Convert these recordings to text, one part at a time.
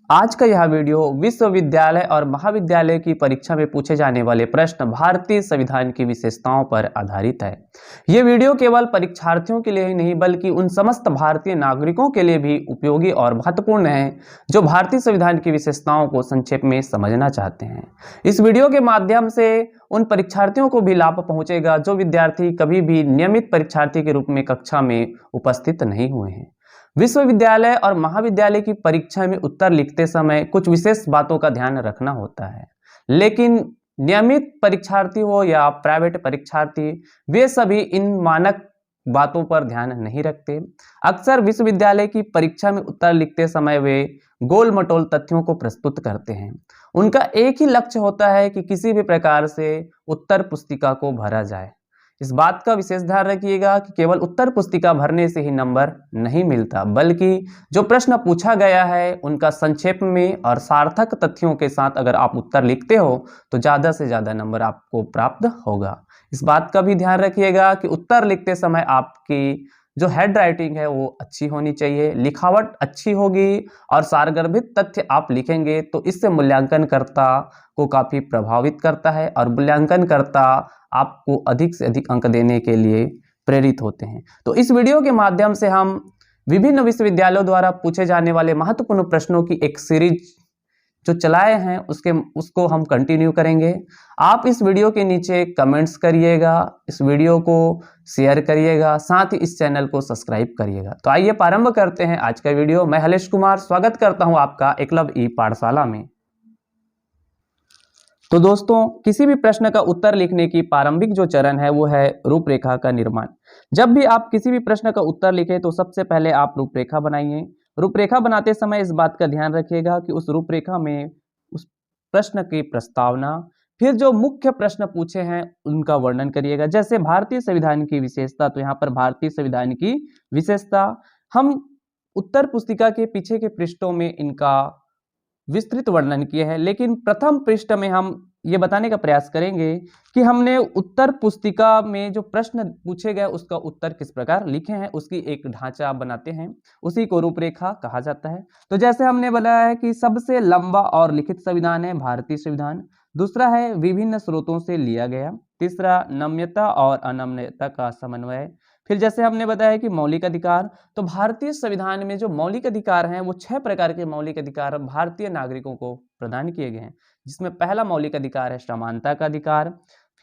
आज का यह वीडियो विश्वविद्यालय और महाविद्यालय की परीक्षा में पूछे जाने वाले प्रश्न भारतीय संविधान की विशेषताओं पर आधारित है। ये वीडियो केवल परीक्षार्थियों के लिए ही नहीं बल्कि उन समस्त भारतीय नागरिकों के लिए भी उपयोगी और महत्वपूर्ण है जो भारतीय संविधान की विशेषताओं को संक्षेप में समझना चाहते हैं। इस वीडियो के माध्यम से उन परीक्षार्थियों को भी लाभ पहुंचेगा जो विद्यार्थी कभी भी नियमित परीक्षार्थी के रूप में कक्षा में उपस्थित नहीं हुए हैं। विश्वविद्यालय और महाविद्यालय की परीक्षा में उत्तर लिखते समय कुछ विशेष बातों का ध्यान रखना होता है, लेकिन नियमित परीक्षार्थी हो या प्राइवेट परीक्षार्थी, वे सभी इन मानक बातों पर ध्यान नहीं रखते। अक्सर विश्वविद्यालय की परीक्षा में उत्तर लिखते समय वे गोल मटोल तथ्यों को प्रस्तुत करते हैं। उनका एक ही लक्ष्य होता है कि किसी भी प्रकार से उत्तर पुस्तिका को भरा जाए। इस बात का विशेष ध्यान रखिएगा कि केवल उत्तर पुस्तिका भरने से ही नंबर नहीं मिलता, बल्कि जो प्रश्न पूछा गया है उनका संक्षेप में और सार्थक तथ्यों के साथ अगर आप उत्तर लिखते हो तो ज़्यादा से ज़्यादा नंबर आपको प्राप्त होगा। इस बात का भी ध्यान रखिएगा कि उत्तर लिखते समय आपकी जो हैंड राइटिंग है वो अच्छी होनी चाहिए, लिखावट अच्छी होगी और सारगर्भित तथ्य आप लिखेंगे तो इससे मूल्यांकनकर्ता को काफ़ी प्रभावित करता है और मूल्यांकनकर्ता आपको अधिक से अधिक अंक देने के लिए प्रेरित होते हैं। तो इस वीडियो के माध्यम से हम विभिन्न विश्वविद्यालयों द्वारा पूछे जाने वाले महत्वपूर्ण प्रश्नों की एक सीरीज जो चलाए हैं उसको हम कंटिन्यू करेंगे। आप इस वीडियो के नीचे कमेंट्स करिएगा, इस वीडियो को शेयर करिएगा, साथ ही इस चैनल को सब्सक्राइब करिएगा। तो आइए प्रारंभ करते हैं आज का वीडियो। मैं हलेश कुमार स्वागत करता हूं आपका एकलव्य ई पाठशाला में। तो दोस्तों, किसी भी प्रश्न का उत्तर लिखने की प्रारंभिक जो चरण है वो है रूपरेखा का निर्माण। जब भी आप किसी भी प्रश्न का उत्तर लिखें तो सबसे पहले आप रूपरेखा बनाइए। रूपरेखा बनाते समय इस बात का ध्यान रखिएगा कि उस रूपरेखा में उस प्रश्न की प्रस्तावना, फिर जो मुख्य प्रश्न पूछे हैं उनका वर्णन करिएगा। जैसे भारतीय संविधान की विशेषता, तो यहाँ पर भारतीय संविधान की विशेषता हम उत्तर पुस्तिका के पीछे के पृष्ठों में इनका विस्तृत वर्णन किए हैं, लेकिन प्रथम पृष्ठ में हम ये बताने का प्रयास करेंगे कि हमने उत्तर पुस्तिका में जो प्रश्न पूछे गए उसका उत्तर किस प्रकार लिखे हैं, उसकी एक ढांचा बनाते हैं, उसी को रूपरेखा कहा जाता है। तो जैसे हमने बताया है कि सबसे लंबा और लिखित संविधान है भारतीय संविधान, दूसरा है विभिन्न स्रोतों से लिया गया, तीसरा नम्यता और अनम्यता का समन्वय, फिर जैसे हमने बताया कि मौलिक अधिकार, तो भारतीय संविधान में जो मौलिक अधिकार हैं वो 6 प्रकार के मौलिक अधिकार भारतीय नागरिकों को प्रदान किए गए हैं, जिसमें पहला मौलिक अधिकार है समानता का अधिकार,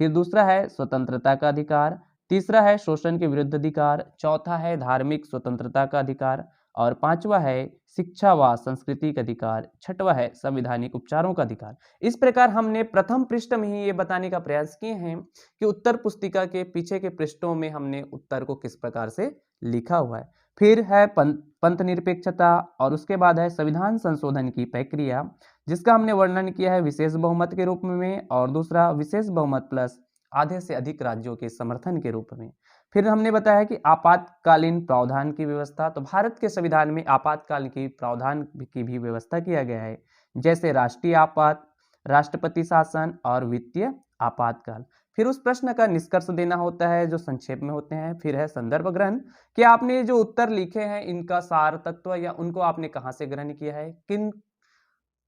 फिर दूसरा है स्वतंत्रता का अधिकार, तीसरा है शोषण के विरुद्ध अधिकार, चौथा है धार्मिक स्वतंत्रता का अधिकार और पांचवा है शिक्षा व संस्कृति का अधिकार, छठवा है संवैधानिक उपचारों का अधिकार। इस प्रकार हमने प्रथम पृष्ठ में ही ये बताने का प्रयास किए हैं कि उत्तर पुस्तिका के पीछे के पृष्ठों में हमने उत्तर को किस प्रकार से लिखा हुआ है। फिर है पंथ निरपेक्षता और उसके बाद है संविधान संशोधन की प्रक्रिया, जिसका हमने वर्णन किया है विशेष बहुमत के रूप में, और दूसरा विशेष बहुमत प्लस आधे से अधिक राज्यों के समर्थन के रूप में। फिर हमने बताया कि आपातकालीन प्रावधान की व्यवस्था, तो भारत के संविधान में आपातकाल की प्रावधान की भी व्यवस्था किया गया है, जैसे राष्ट्रीय आपात, राष्ट्रपति शासन और वित्तीय आपातकाल। फिर उस प्रश्न का निष्कर्ष देना होता है जो संक्षेप में होते हैं। फिर है संदर्भ ग्रहण कि आपने जो उत्तर लिखे हैं इनका सार तत्व या उनको आपने कहाँ से ग्रहण किया है, किन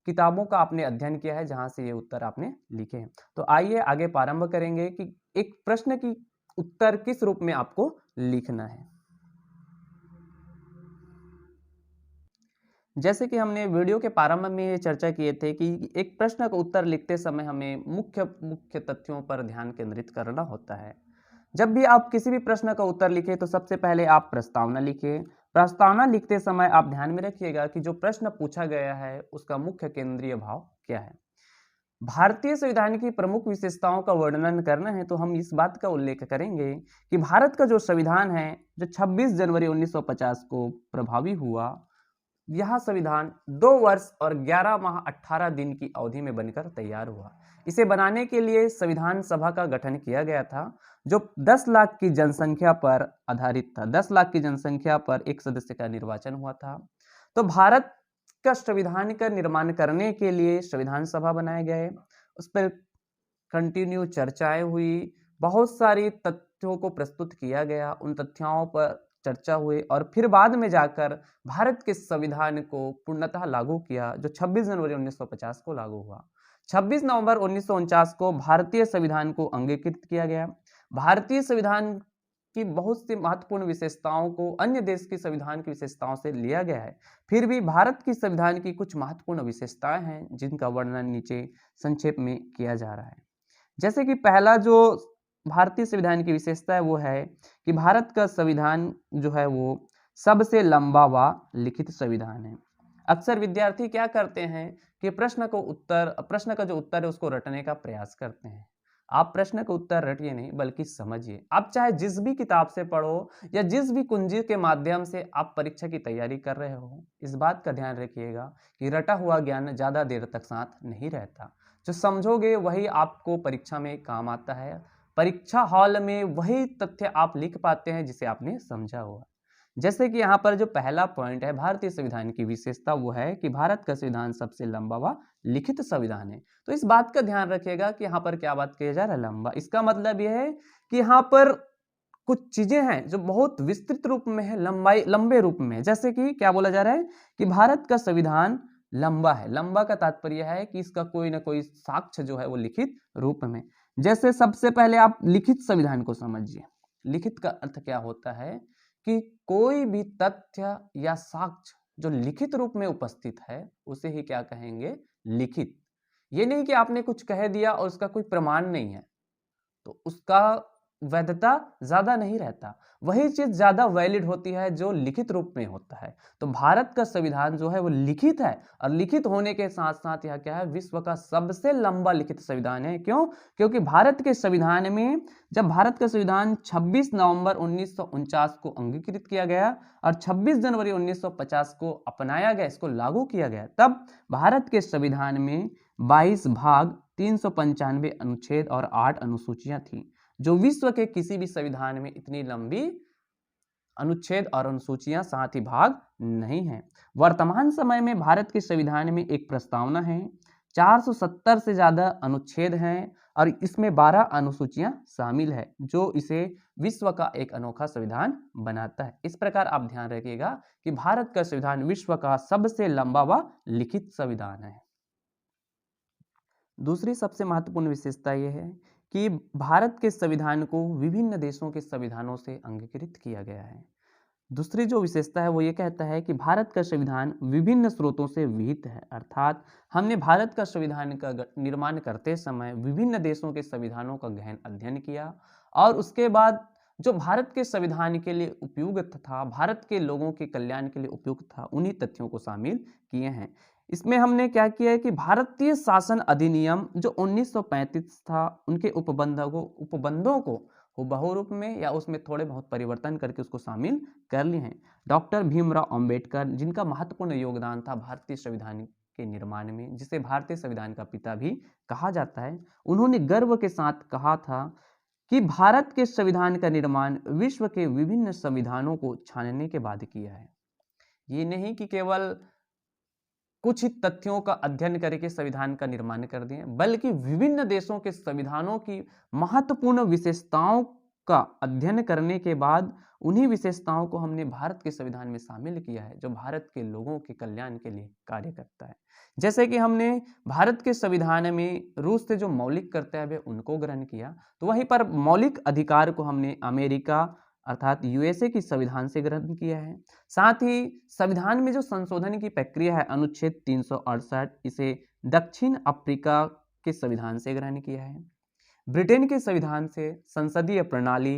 किताबों का आपने अध्ययन किया है जहां से ये उत्तर आपने लिखे हैं। तो आइए आगे प्रारंभ करेंगे कि एक प्रश्न की उत्तर किस रूप में आपको लिखना है। जैसे कि हमने वीडियो के प्रारंभ में ये चर्चा किए थे कि एक प्रश्न का उत्तर लिखते समय हमें मुख्य तथ्यों पर ध्यान केंद्रित करना होता है। जब भी आप किसी भी प्रश्न का उत्तर लिखें तो सबसे पहले आप प्रस्तावना लिखिए। प्रस्तावना लिखते समय आप ध्यान में रखिएगा कि जो प्रश्न पूछा गया है उसका मुख्य केंद्रीय भाव क्या है। भारतीय संविधान की प्रमुख विशेषताओं का वर्णन करना है तो हम इस बात का उल्लेख करेंगे कि भारत का जो संविधान है जो 26 जनवरी 1950 को प्रभावी हुआ, यह संविधान 2 वर्ष और 11 माह 18 दिन की अवधि में बनकर तैयार हुआ। इसे बनाने के लिए संविधान सभा का गठन किया गया था जो 10 लाख की जनसंख्या पर आधारित था। 10 लाख की जनसंख्या पर एक सदस्य का निर्वाचन हुआ था। तो भारत का संविधान का निर्माण करने के लिए संविधान सभा बनाए गए, उस पर कंटिन्यू चर्चाएं हुई, बहुत सारी तथ्यों को प्रस्तुत किया गया, उन तथ्यों पर चर्चा हुए और फिर बाद में जाकर भारत के संविधान को पूर्णतः लागू किया, जो 26 जनवरी 1950 को लागू हुआ। 26 नवंबर 1949 को भारतीय संविधान को अंगीकृत किया गया। भारतीय संविधान की बहुत सी महत्वपूर्ण विशेषताओं को अन्य देश की संविधान की विशेषताओं से लिया गया है, फिर भी भारत की संविधान की कुछ महत्वपूर्ण विशेषताएं हैं जिनका वर्णन नीचे संक्षेप में किया जा रहा है। जैसे कि पहला जो भारतीय संविधान की विशेषता है वो है कि भारत का संविधान जो है वो सबसे लंबा व लिखित संविधान है। अक्सर विद्यार्थी क्या करते हैं कि प्रश्न का जो उत्तर है उसको रटने का प्रयास करते हैं। आप प्रश्न का उत्तर रटिए नहीं बल्कि समझिए। आप चाहे जिस भी किताब से पढ़ो या जिस भी कुंजी के माध्यम से आप परीक्षा की तैयारी कर रहे हो, इस बात का ध्यान रखिएगा कि रटा हुआ ज्ञान ज़्यादा देर तक साथ नहीं रहता। जो समझोगे वही आपको परीक्षा में काम आता है। परीक्षा हॉल में वही तथ्य आप लिख पाते हैं जिसे आपने समझा हुआ। जैसे कि यहाँ पर जो पहला पॉइंट है भारतीय संविधान की विशेषता, वो है कि भारत का संविधान सबसे लंबा व लिखित संविधान है। तो इस बात का ध्यान रखिएगा कि यहाँ पर क्या बात किया जा रहा है, लंबा। इसका मतलब यह है कि यहाँ पर कुछ चीजें हैं जो बहुत विस्तृत रूप में है, लंबे रूप में। जैसे कि क्या बोला जा रहा है कि भारत का संविधान लंबा है। लंबा का तात्पर्य है कि इसका कोई ना कोई साक्ष्य जो है वो लिखित रूप में। जैसे सबसे पहले आप लिखित संविधान को समझिए। लिखित का अर्थ क्या होता है कि कोई भी तथ्य या साक्ष्य जो लिखित रूप में उपस्थित है उसे ही क्या कहेंगे, लिखित। ये नहीं कि आपने कुछ कह दिया और उसका कोई प्रमाण नहीं है तो उसका वैधता ज्यादा नहीं रहता। वही चीज ज्यादा वैलिड होती है जो लिखित रूप में होता है। तो भारत का संविधान जो है वो लिखित है और लिखित होने के साथ साथ यह क्या है, विश्व का सबसे लंबा लिखित संविधान है। क्यों? क्योंकि भारत के संविधान में, जब भारत का संविधान 26 नवंबर 1949 को अंगीकृत किया गया और 26 जनवरी 1950 को अपनाया गया, इसको लागू किया गया, तब भारत के संविधान में 22 भाग, 395 अनुच्छेद और 8 अनुसूचियां थी, जो विश्व के किसी भी संविधान में इतनी लंबी अनुच्छेद और अनुसूचियां साथ ही भाग नहीं है। वर्तमान समय में भारत के संविधान में एक प्रस्तावना है, 470 से ज्यादा अनुच्छेद हैं और इसमें 12 अनुसूचियां शामिल है, जो इसे विश्व का एक अनोखा संविधान बनाता है। इस प्रकार आप ध्यान रखिएगा कि भारत का संविधान विश्व का सबसे लंबा व लिखित संविधान है। दूसरी सबसे महत्वपूर्ण विशेषता यह है कि भारत के संविधान को विभिन्न देशों के संविधानों से अंगीकृत किया गया है। दूसरी जो विशेषता है वो ये कहता है कि भारत का संविधान विभिन्न स्रोतों से विहित है, अर्थात हमने भारत का संविधान का निर्माण करते समय विभिन्न देशों के संविधानों का गहन अध्ययन किया और उसके बाद जो भारत के संविधान के लिए उपयुक्त था, भारत के लोगों के कल्याण के लिए उपयुक्त था, उन्हीं तथ्यों को शामिल किए हैं। इसमें हमने क्या किया है कि भारतीय शासन अधिनियम जो 1935 था, उनके उपबंधों को हुबहू रूप में या उसमें थोड़े बहुत परिवर्तन करके उसको शामिल कर लिए हैं। डॉक्टर भीमराव अंबेडकर, जिनका महत्वपूर्ण योगदान था भारतीय संविधान के निर्माण में, जिसे भारतीय संविधान का पिता भी कहा जाता है, उन्होंने गर्व के साथ कहा था कि भारत के संविधान का निर्माण विश्व के विभिन्न संविधानों को छानने के बाद किया है। ये नहीं कि केवल कुछ ही तथ्यों का अध्ययन करके संविधान का निर्माण कर दिए, बल्कि विभिन्न देशों के संविधानों की महत्वपूर्ण विशेषताओं का अध्ययन करने के बाद उन्हीं विशेषताओं को हमने भारत के संविधान में शामिल किया है, जो भारत के लोगों के कल्याण के लिए कार्य करता है। जैसे कि हमने भारत के संविधान में रूस से जो मौलिक कर्तव्य उनको ग्रहण किया, तो वहीं पर मौलिक अधिकार को हमने अमेरिका अर्थात यूएसए की संविधान से ग्रहण किया है। साथ ही संविधान में जो संशोधन की प्रक्रिया है, अनुच्छेद 368, इसे दक्षिण अफ्रीका के संविधान से ग्रहण किया है। ब्रिटेन के संविधान से संसदीय प्रणाली,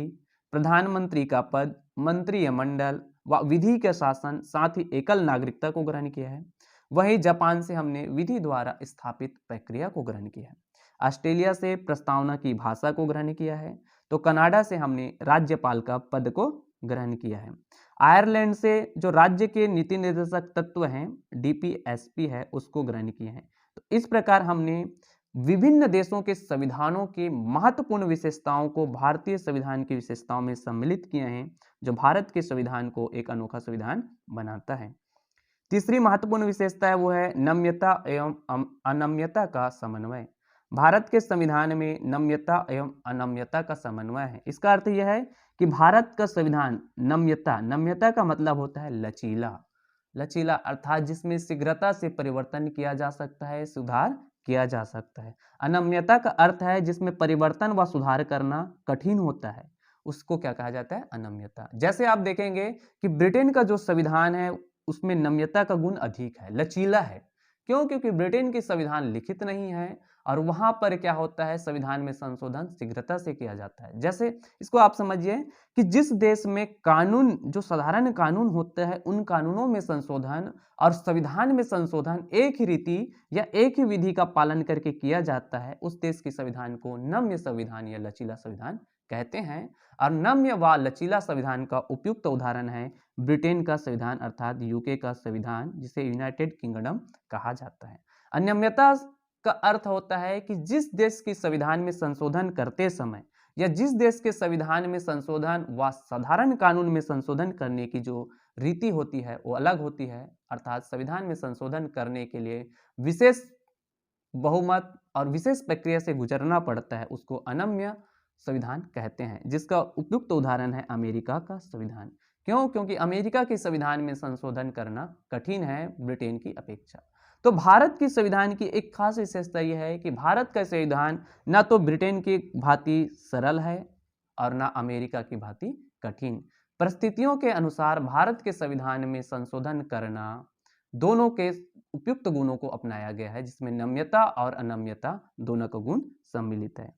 प्रधानमंत्री का पद, मंत्रिमंडल व विधि का शासन, साथ ही एकल नागरिकता को ग्रहण किया है। वहीं जापान से हमने विधि द्वारा स्थापित प्रक्रिया को ग्रहण किया है। ऑस्ट्रेलिया से प्रस्तावना की भाषा को ग्रहण किया है। तो कनाडा से हमने राज्यपाल का पद को ग्रहण किया है। आयरलैंड से जो राज्य के नीति निर्देशक तत्व हैं, डीपीएसपी है, उसको ग्रहण किया है। तो इस प्रकार हमने विभिन्न देशों के संविधानों की महत्वपूर्ण विशेषताओं को भारतीय संविधान की विशेषताओं में सम्मिलित किए हैं, जो भारत के संविधान को एक अनोखा संविधान बनाता है। तीसरी महत्वपूर्ण विशेषता है वो है नम्यता एवं अनम्यता का समन्वय। भारत के संविधान में नम्यता एवं अनम्यता का समन्वय है। इसका अर्थ यह है कि भारत का संविधान नम्यता, नम्यता का मतलब होता है लचीला, लचीला अर्थात जिसमें शीघ्रता से परिवर्तन किया जा सकता है, सुधार किया जा सकता है। अनम्यता का अर्थ है जिसमें परिवर्तन व सुधार करना कठिन होता है, उसको क्या कहा जाता है? अनम्यता। जैसे आप देखेंगे कि ब्रिटेन का जो संविधान है उसमें नम्यता का गुण अधिक है, लचीला है। क्यों? क्योंकि ब्रिटेन की संविधान लिखित नहीं है और वहां पर क्या होता है, संविधान में संशोधन शीघ्रता से किया जाता है। जैसे इसको आप समझिए कि जिस देश में कानून, जो साधारण कानून होते हैं, उन कानूनों में संशोधन और संविधान में संशोधन एक ही रीति या एक ही विधि का पालन करके किया जाता है, उस देश के संविधान को नम्य संविधान या लचीला संविधान कहते हैं। और नम्य व लचीला संविधान का उपयुक्त उदाहरण है ब्रिटेन का संविधान अर्थात यूके का संविधान, जिसे यूनाइटेड किंगडम कहा जाता है। अनम्यता का अर्थ होता है कि जिस देश के संविधान में संशोधन करते समय या जिस देश के संविधान में संशोधन व साधारण कानून में संशोधन करने की जो रीति होती है वो अलग होती है, अर्थात संविधान में संशोधन करने के लिए विशेष बहुमत और विशेष प्रक्रिया से गुजरना पड़ता है, उसको अनम्य संविधान कहते हैं, जिसका उपयुक्त उदाहरण है अमेरिका का संविधान। क्यों? क्योंकि अमेरिका के संविधान में संशोधन करना कठिन है ब्रिटेन की अपेक्षा। तो भारत की संविधान की एक खास विशेषता यह है कि भारत का संविधान ना तो ब्रिटेन की भांति सरल है और ना अमेरिका की भांति कठिन। परिस्थितियों के अनुसार भारत के संविधान में संशोधन करना दोनों के उपयुक्त गुणों को अपनाया गया है, जिसमें नम्यता और अनम्यता दोनों का गुण सम्मिलित है।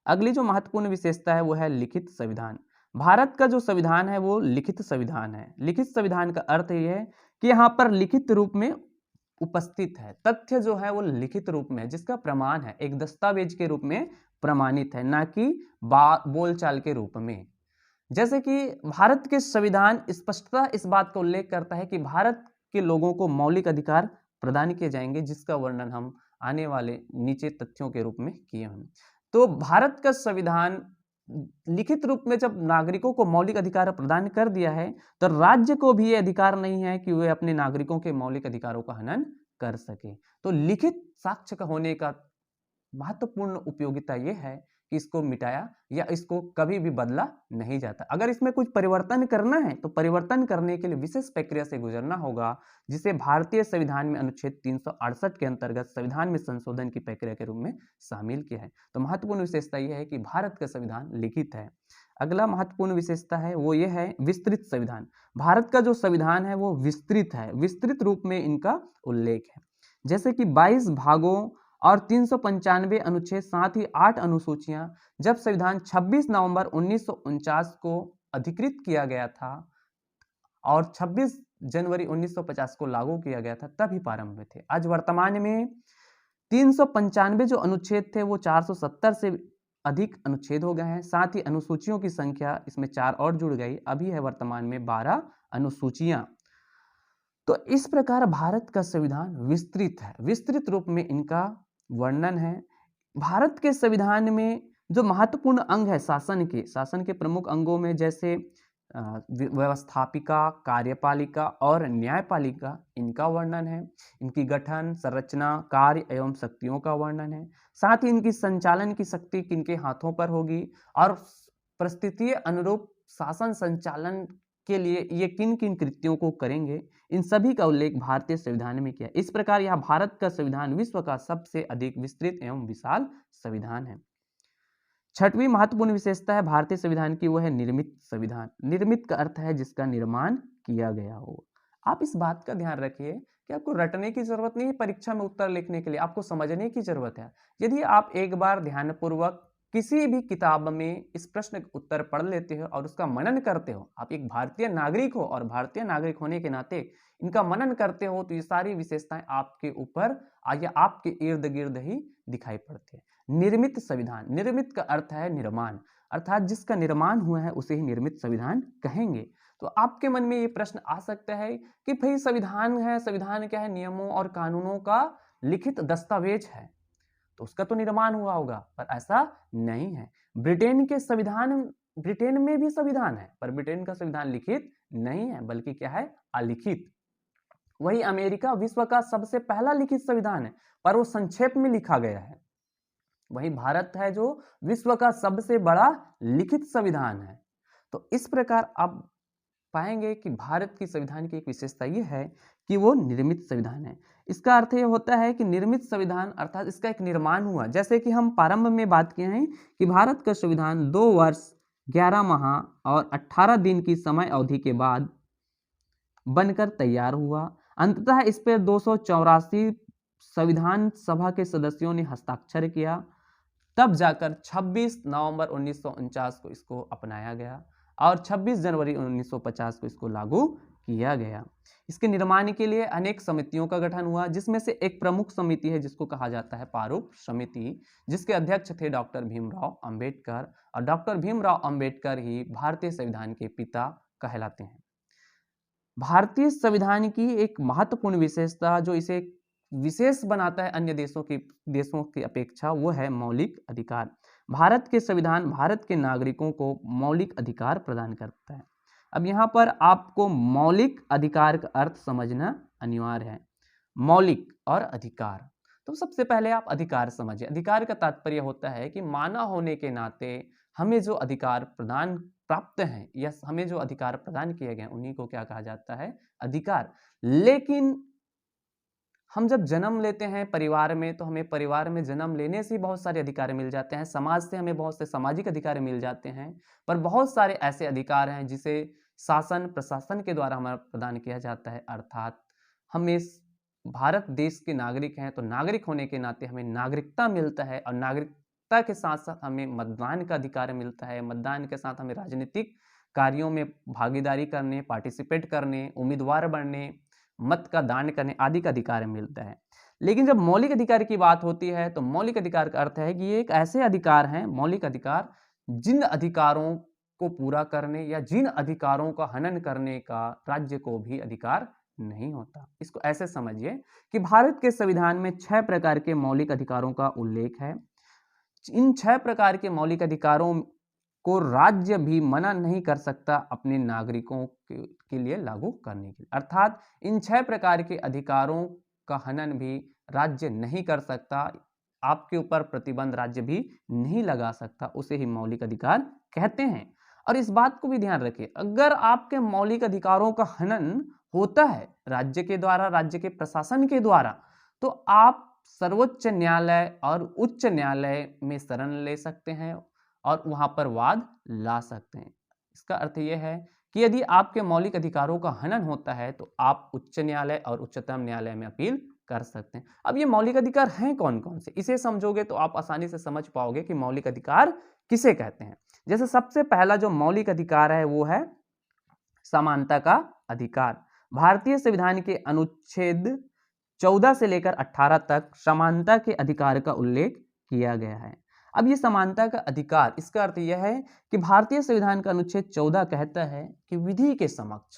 अगली जो महत्वपूर्ण विशेषता है वो है लिखित संविधान। भारत का जो संविधान है वो लिखित संविधान है। लिखित संविधान का अर्थ यह है कि यहाँ पर लिखित रूप में उपस्थित है, तथ्य जो है वो लिखित रूप में है, जिसका प्रमाण है, एक दस्तावेज के रूप में प्रमाणित है, ना कि बोलचाल के रूप में। जैसे कि भारत के संविधान स्पष्टता इस बात का उल्लेख करता है कि भारत के लोगों को मौलिक अधिकार प्रदान किए जाएंगे, जिसका वर्णन हम आने वाले नीचे तथ्यों के रूप में किए हैं। तो भारत का संविधान लिखित रूप में जब नागरिकों को मौलिक अधिकार प्रदान कर दिया है, तो राज्य को भी ये अधिकार नहीं है कि वे अपने नागरिकों के मौलिक अधिकारों का हनन कर सके। तो लिखित साक्ष्य का होने का महत्वपूर्ण उपयोगिता यह है कि इसको मिटाया या इसको कभी भी बदला नहीं जाता। अगर इसमें कुछ परिवर्तन करना है तो परिवर्तन करने के लिए विशेष प्रक्रिया से गुजरना होगा, जिसे भारतीय संविधान में अनुच्छेद 368 के अंतर्गत संविधान में संशोधन की प्रक्रिया के रूप में शामिल किया है। तो महत्वपूर्ण विशेषता यह है कि भारत का संविधान लिखित है। अगला महत्वपूर्ण विशेषता है वो ये है विस्तृत संविधान। भारत का जो संविधान है वो विस्तृत है, विस्तृत रूप में इनका उल्लेख है। जैसे कि 22 भागों और 395 अनुच्छेद, साथ ही 8 अनुसूचियां जब संविधान 26 नवंबर 1949 को अधिकृत किया गया था और 26 जनवरी 1950 को लागू किया गया था, तभी प्रारंभ हुए थे। आज वर्तमान में 395 जो अनुच्छेद थे वो 470 से अधिक अनुच्छेद हो गए हैं, साथ ही अनुसूचियों की संख्या इसमें 4 और जुड़ गई, अभी है वर्तमान में 12 अनुसूचियां। तो इस प्रकार भारत का संविधान विस्तृत है, विस्तृत रूप में इनका वर्णन है। भारत के संविधान में जो महत्वपूर्ण अंग है शासन के प्रमुख अंगों में जैसे व्यवस्थापिका, कार्यपालिका और न्यायपालिका, इनका वर्णन है। इनकी गठन, संरचना, कार्य एवं शक्तियों का वर्णन है। साथ ही इनकी संचालन की शक्ति किनके हाथों पर होगी और परिस्थिति अनुरूप शासन संचालन के लिए ये किन किन कृत्यों को करेंगे, इन सभी का उल्लेख भारतीय संविधान में किया। इस प्रकार यह भारत का संविधान विश्व का सबसे अधिक विस्तृत एवं विशाल संविधान है। छठवीं महत्वपूर्ण विशेषता है भारतीय संविधान की, वो है निर्मित संविधान। निर्मित का अर्थ है जिसका निर्माण किया गया हो। आप इस बात का ध्यान रखिए कि आपको रटने की जरूरत नहीं है, परीक्षा में उत्तर लिखने के लिए आपको समझने की जरूरत है। यदि आप एक बार ध्यानपूर्वक किसी भी किताब में इस प्रश्न का उत्तर पढ़ लेते हो और उसका मनन करते हो, आप एक भारतीय नागरिक हो और भारतीय नागरिक होने के नाते इनका मनन करते हो, तो ये सारी विशेषताएं आपके ऊपर या आपके इर्द गिर्द ही दिखाई पड़ती है। निर्मित संविधान, निर्मित का अर्थ है निर्माण, अर्थात जिसका निर्माण हुआ है उसे ही निर्मित संविधान कहेंगे। तो आपके मन में ये प्रश्न आ सकता है कि भाई संविधान है, संविधान क्या है? नियमों और कानूनों का लिखित दस्तावेज है, तो उसका तो निर्माण हुआ होगा, पर ऐसा नहीं है। ब्रिटेन के संविधान, ब्रिटेन में भी संविधान है, पर ब्रिटेन का संविधान लिखित नहीं है, बल्कि क्या है? अलिखित। वही अमेरिका विश्व का सबसे पहला लिखित संविधान है, पर वो संक्षेप में लिखा गया है। वहीं भारत है जो विश्व का सबसे बड़ा लिखित संविधान है। तो इस प्रकार आप पाएंगे कि भारत की संविधान की एक विशेषता ये है कि वो निर्मित संविधान है। इसका अर्थ ये होता है कि निर्मित संविधान अर्थात इसका एक निर्माण हुआ, जैसे कि हम प्रारंभ में बात किए हैं कि भारत का संविधान 2 वर्ष 11 माह और 18 दिन की समय अवधि के बाद बनकर तैयार हुआ। अंततः इस पर 284 संविधान सभा के सदस्यों ने हस्ताक्षर किया, तब जाकर 26 नवंबर 1949 को इसको अपनाया गया और 26 जनवरी 1950 को इसको लागू किया गया। इसके निर्माण के लिए अनेक समितियों का गठन हुआ, जिसमें से एक प्रमुख समिति है जिसको कहा जाता है प्रारूप समिति, जिसके अध्यक्ष थे डॉक्टर भीमराव अंबेडकर, और डॉक्टर भीमराव अंबेडकर ही भारतीय संविधान के पिता कहलाते हैं। भारतीय संविधान की एक महत्वपूर्ण विशेषता जो इसे विशेष बनाता है अन्य देशों की अपेक्षा, वो है मौलिक अधिकार। भारत के संविधान भारत के नागरिकों को मौलिक अधिकार प्रदान करता है। अब यहाँ पर आपको मौलिक अधिकार का अर्थ समझना अनिवार्य है। मौलिक और अधिकार, तो सबसे पहले आप अधिकार समझिए। अधिकार का तात्पर्य होता है कि मानव होने के नाते हमें जो अधिकार प्रदान प्राप्त हैं या हमें जो अधिकार प्रदान किए गए उन्हीं को क्या कहा जाता है, अधिकार। लेकिन हम जब जन्म लेते हैं परिवार में, तो हमें परिवार में जन्म लेने से बहुत सारे अधिकार मिल जाते हैं, समाज से हमें बहुत से सामाजिक अधिकार मिल जाते हैं, पर बहुत सारे ऐसे अधिकार हैं जिसे शासन प्रशासन के द्वारा हमारा प्रदान किया जाता है। अर्थात हमें भारत देश के नागरिक हैं, तो नागरिक होने के नाते हमें नागरिकता मिलता है, और नागरिकता के साथ साथ हमें मतदान का अधिकार मिलता है। मतदान के साथ हमें राजनीतिक कार्यों में भागीदारी करने, पार्टिसिपेट करने, उम्मीदवार बनने, मत का दान करने आदि का अधिकार मिलता है। लेकिन जब मौलिक अधिकार की बात होती है, तो मौलिक अधिकार का अर्थ है कि ये एक ऐसे अधिकार हैं, मौलिक अधिकार, जिन अधिकारों को पूरा करने या जिन अधिकारों का हनन करने का राज्य को भी अधिकार नहीं होता। इसको ऐसे समझिए कि भारत के संविधान में 6 प्रकार के मौलिक अधिकारों का उल्लेख है। इन 6 प्रकार के मौलिक अधिकारों को राज्य भी मना नहीं कर सकता अपने नागरिकों के लिए लागू करने के लिए। अर्थात इन 6 प्रकार के अधिकारों का हनन भी राज्य नहीं कर सकता, आपके ऊपर प्रतिबंध राज्य भी नहीं लगा सकता, उसे ही मौलिक अधिकार कहते हैं। और इस बात को भी ध्यान रखिए, अगर आपके मौलिक अधिकारों का हनन होता है राज्य के द्वारा, राज्य के प्रशासन के द्वारा, तो आप सर्वोच्च न्यायालय और उच्च न्यायालय में शरण ले सकते हैं और वहां पर वाद ला सकते हैं। इसका अर्थ यह है कि यदि आपके मौलिक अधिकारों का हनन होता है तो आप उच्च न्यायालय और उच्चतम न्यायालय में अपील कर सकते हैं। अब ये मौलिक अधिकार हैं कौन कौन से, इसे समझोगे तो आप आसानी से समझ पाओगे कि मौलिक अधिकार किसे कहते हैं। जैसे सबसे पहला जो मौलिक अधिकार है वो है समानता का अधिकार। भारतीय संविधान के अनुच्छेद 14 से लेकर 18 तक समानता के अधिकार का उल्लेख किया गया है। अब ये समानता का अधिकार, इसका अर्थ यह है कि भारतीय संविधान का अनुच्छेद 14 कहता है कि विधि के समक्ष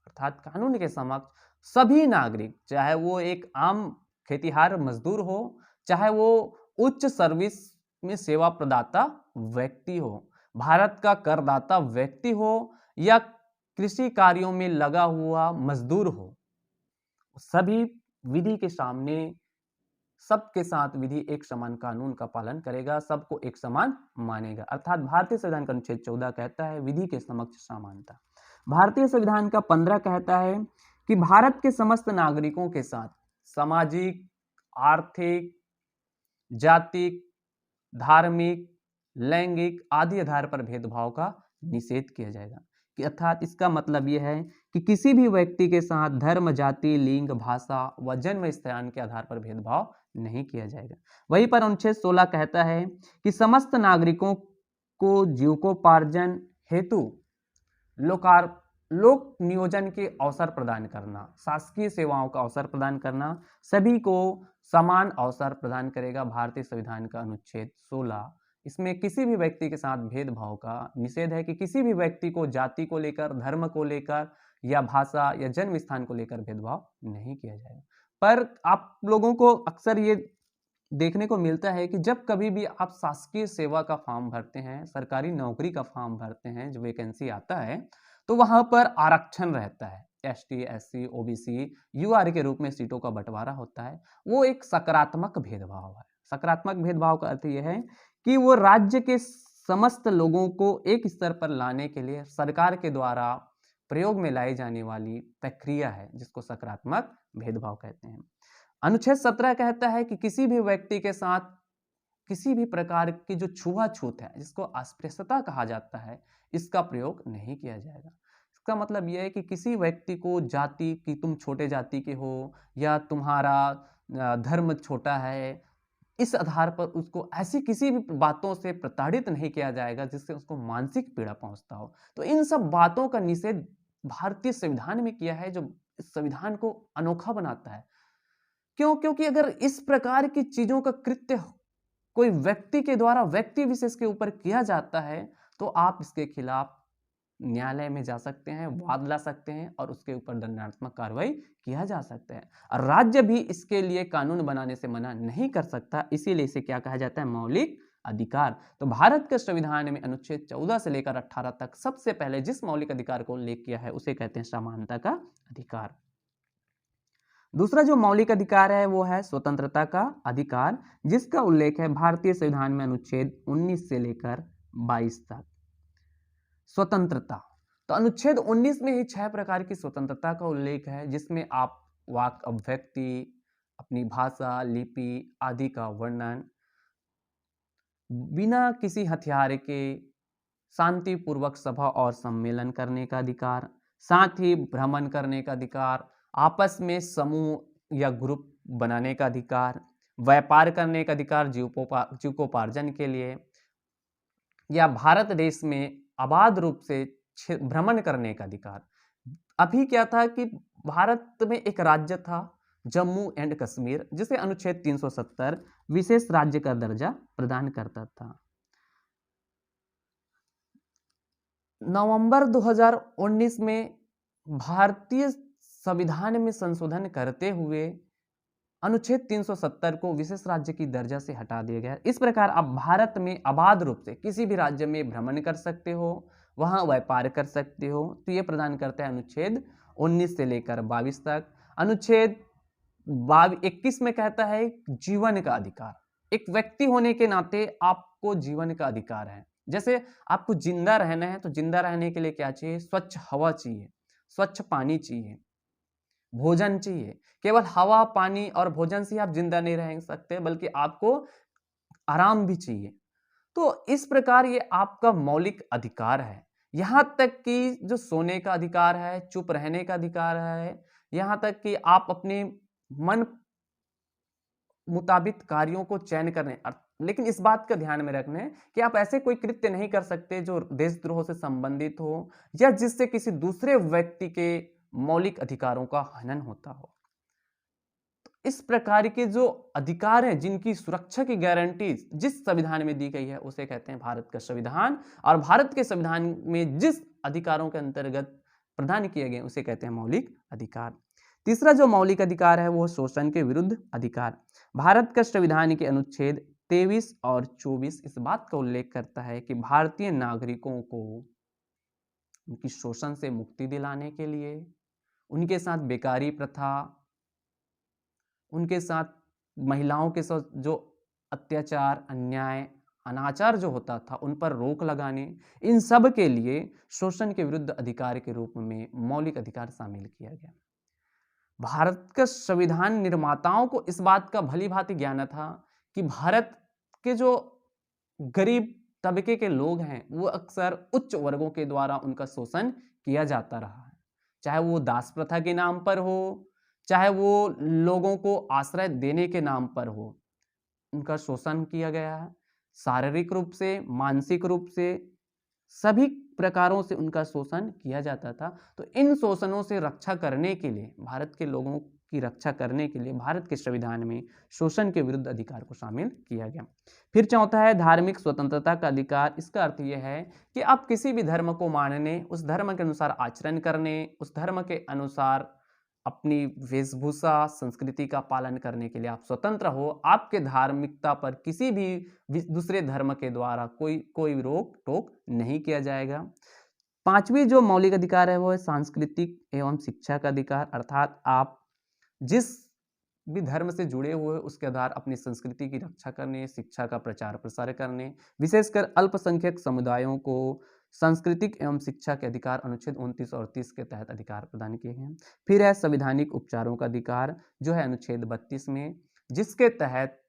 अर्थात कानून के समक्ष सभी नागरिक, चाहे वो एक आम खेतीहार मजदूर हो, चाहे वो उच्च सर्विस में सेवा प्रदाता व्यक्ति हो, भारत का करदाता व्यक्ति हो या कृषि कार्यों में लगा हुआ मजदूर हो, सभी विधि के सामने सबके साथ विधि एक समान कानून का पालन करेगा, सबको एक समान मानेगा। अर्थात भारतीय संविधान का अनुच्छेद 14 कहता है विधि के समक्ष समानता। भारतीय संविधान का 15 कहता है कि भारत के समस्त नागरिकों के साथ सामाजिक, आर्थिक, जातिक, धार्मिक, लैंगिक आदि आधार पर भेदभाव का निषेध किया जाएगा। कि अर्थात इसका मतलब यह है कि किसी भी व्यक्ति के साथ धर्म, जाति, लिंग, भाषा व जन्म स्थान के आधार पर भेदभाव नहीं किया जाएगा। वहीं पर अनुच्छेद 16 कहता है कि समस्त नागरिकों को जीविकोपार्जन हेतु लोक नियोजन के अवसर प्रदान करना, शासकीय सेवाओं का अवसर प्रदान करना, सभी को समान अवसर प्रदान करेगा भारतीय संविधान का अनुच्छेद 16। इसमें किसी भी व्यक्ति के साथ भेदभाव का निषेध है कि किसी भी व्यक्ति को जाति को लेकर, धर्म को लेकर या भाषा या जन्म स्थान को लेकर भेदभाव नहीं किया जाएगा। पर आप लोगों को अक्सर ये देखने को मिलता है कि जब कभी भी आप शासकीय सेवा का फॉर्म भरते हैं, सरकारी नौकरी का फॉर्म भरते हैं, जो वैकेंसी आता है, तो वहां पर आरक्षण रहता है, एसटी, एससी, ओबीसी, यूआर के रूप में सीटों का बंटवारा होता है। वो एक सकारात्मक भेदभाव है। सकारात्मक भेदभाव का अर्थ यह है कि वो राज्य के समस्त लोगों को एक स्तर पर लाने के लिए सरकार के द्वारा प्रयोग में लाई जाने वाली प्रक्रिया है, जिसको सकारात्मक भेदभाव कहते हैं। अनुच्छेद 17 कहता है कि किसी भी व्यक्ति के साथ किसी भी प्रकार की जो छुआछूत है, जिसको अस्पृश्यता कहा जाता है, इसका प्रयोग नहीं किया जाएगा। इसका मतलब यह है कि किसी व्यक्ति को जाति की, तुम छोटे जाति के हो या तुम्हारा धर्म छोटा है, इस आधार पर उसको ऐसी किसी भी बातों से प्रताड़ित नहीं किया जाएगा जिससे उसको मानसिक पीड़ा पहुंचता हो। तो इन सब बातों का निषेध भारतीय संविधान में किया है, जो इस संविधान को अनोखा बनाता है। क्यों? क्योंकि अगर इस प्रकार की चीजों का कृत्य कोई व्यक्ति के द्वारा व्यक्ति विशेष के ऊपर किया जाता है, तो आप इसके खिलाफ न्यायालय में जा सकते हैं, वाद ला सकते हैं और उसके ऊपर दंडात्मक कार्रवाई किया जा सकता है। और राज्य भी इसके लिए कानून बनाने से मना नहीं कर सकता, इसीलिए इसे क्या कहा जाता है? मौलिक अधिकार। तो भारत के संविधान में अनुच्छेद 14 से लेकर 18 तक सबसे पहले जिस मौलिक अधिकार को उल्लेख किया है उसे कहते हैं समानता का अधिकार। दूसरा जो मौलिक अधिकार है वो है स्वतंत्रता का अधिकार, जिसका उल्लेख है भारतीय संविधान में अनुच्छेद 19 से लेकर 22 तक। स्वतंत्रता, तो अनुच्छेद 19 में ही 6 प्रकार की स्वतंत्रता का उल्लेख है, जिसमें आप वाक अभिव्यक्ति, अपनी भाषा, लिपि आदि का वर्णन, बिना किसी हथियार के शांतिपूर्वक सभा और सम्मेलन करने का अधिकार, साथ ही भ्रमण करने का अधिकार, आपस में समूह या ग्रुप बनाने का अधिकार, व्यापार करने का अधिकार जीविकोपार्जन के लिए, या भारत देश में अबाध रूप से भ्रमण करने का अधिकार। अभी क्या था कि भारत में एक राज्य था जम्मू एंड कश्मीर, जिसे अनुच्छेद 370 विशेष राज्य का दर्जा प्रदान करता था। नवंबर 2019 में भारतीय संविधान में संशोधन करते हुए अनुच्छेद 370 को विशेष राज्य की दर्जा से हटा दिया गया। इस प्रकार आप भारत में अबाध रूप से किसी भी राज्य में भ्रमण कर सकते हो, वहां व्यापार कर सकते हो। तो ये प्रदान करता है अनुच्छेद 19 से लेकर 22 तक। अनुच्छेद 21 में कहता है जीवन का अधिकार। एक व्यक्ति होने के नाते आपको जीवन का अधिकार है। जैसे आपको जिंदा रहना है तो जिंदा रहने के लिए क्या चाहिए? स्वच्छ हवा चाहिए, स्वच्छ पानी चाहिए, भोजन चाहिए। केवल हवा, पानी और भोजन से आप जिंदा नहीं रह सकते, बल्कि आपको आराम भी चाहिए। तो इस प्रकार ये आपका मौलिक अधिकार है। यहां तक कि जो सोने का अधिकार है, चुप रहने का अधिकार है, यहां तक कि आप अपने मन मुताबिक कार्यों को चयन करने, लेकिन इस बात का ध्यान में रखना कि आप ऐसे कोई कृत्य नहीं कर सकते जो देशद्रोह से संबंधित हो या जिससे किसी दूसरे व्यक्ति के मौलिक अधिकारों का हनन होता हो। तो इस प्रकार के जो अधिकार हैं, जिनकी सुरक्षा की गारंटी जिस संविधान में दी गई है, उसे कहते हैं भारत का संविधान। और भारत के संविधान में जिस अधिकारों के अंतर्गत प्रदान किए गए उसे कहते हैं मौलिक अधिकार। तीसरा जो मौलिक अधिकार है वो शोषण के विरुद्ध अधिकार। भारत का संविधान के अनुच्छेद 23 और 24 इस बात का उल्लेख करता है कि भारतीय नागरिकों को उनकी शोषण से मुक्ति दिलाने के लिए, उनके साथ बेकारी प्रथा, उनके साथ महिलाओं के साथ जो अत्याचार, अन्याय, अनाचार जो होता था, उन पर रोक लगाने, इन सब के लिए शोषण के विरुद्ध अधिकार के रूप में मौलिक अधिकार शामिल किया गया। भारत के संविधान निर्माताओं को इस बात का भली भांति ज्ञान था कि भारत के जो गरीब तबके के लोग हैं वो अक्सर उच्च वर्गों के द्वारा उनका शोषण किया जाता रहा है, चाहे वो दास प्रथा के नाम पर हो, चाहे वो लोगों को आश्रय देने के नाम पर हो, उनका शोषण किया गया है। शारीरिक रूप से, मानसिक रूप से, सभी प्रकारों से उनका शोषण किया जाता था। तो इन शोषणों से रक्षा करने के लिए, भारत के लोगों की रक्षा करने के लिए भारत के संविधान में शोषण के विरुद्ध अधिकार को शामिल किया गया। फिर चौथा है धार्मिक स्वतंत्रता का अधिकार। इसका अर्थ यह है कि आप किसी भी धर्म को मानने, उस धर्म के अनुसार आचरण करने, उस धर्म के अनुसार अपनी वेशभूषा, संस्कृति का पालन करने के लिए आप स्वतंत्र हो। आपके धार्मिकता पर किसी भी दूसरे धर्म के द्वारा कोई रोक टोक नहीं किया जाएगा। पांचवी जो मौलिक अधिकार है वो है सांस्कृतिक एवं शिक्षा का अधिकार। अर्थात आप जिस भी धर्म से जुड़े हुए उसके आधार अपनी संस्कृति की रक्षा करने, शिक्षा का प्रचार प्रसार करने, विशेषकर अल्पसंख्यक समुदायों को सांस्कृतिक एवं शिक्षा के अधिकार अनुच्छेद 29 और 30 के तहत अधिकार प्रदान किए गए हैं। फिर है संवैधानिक उपचारों का अधिकार जो है अनुच्छेद 32 में, जिसके तहत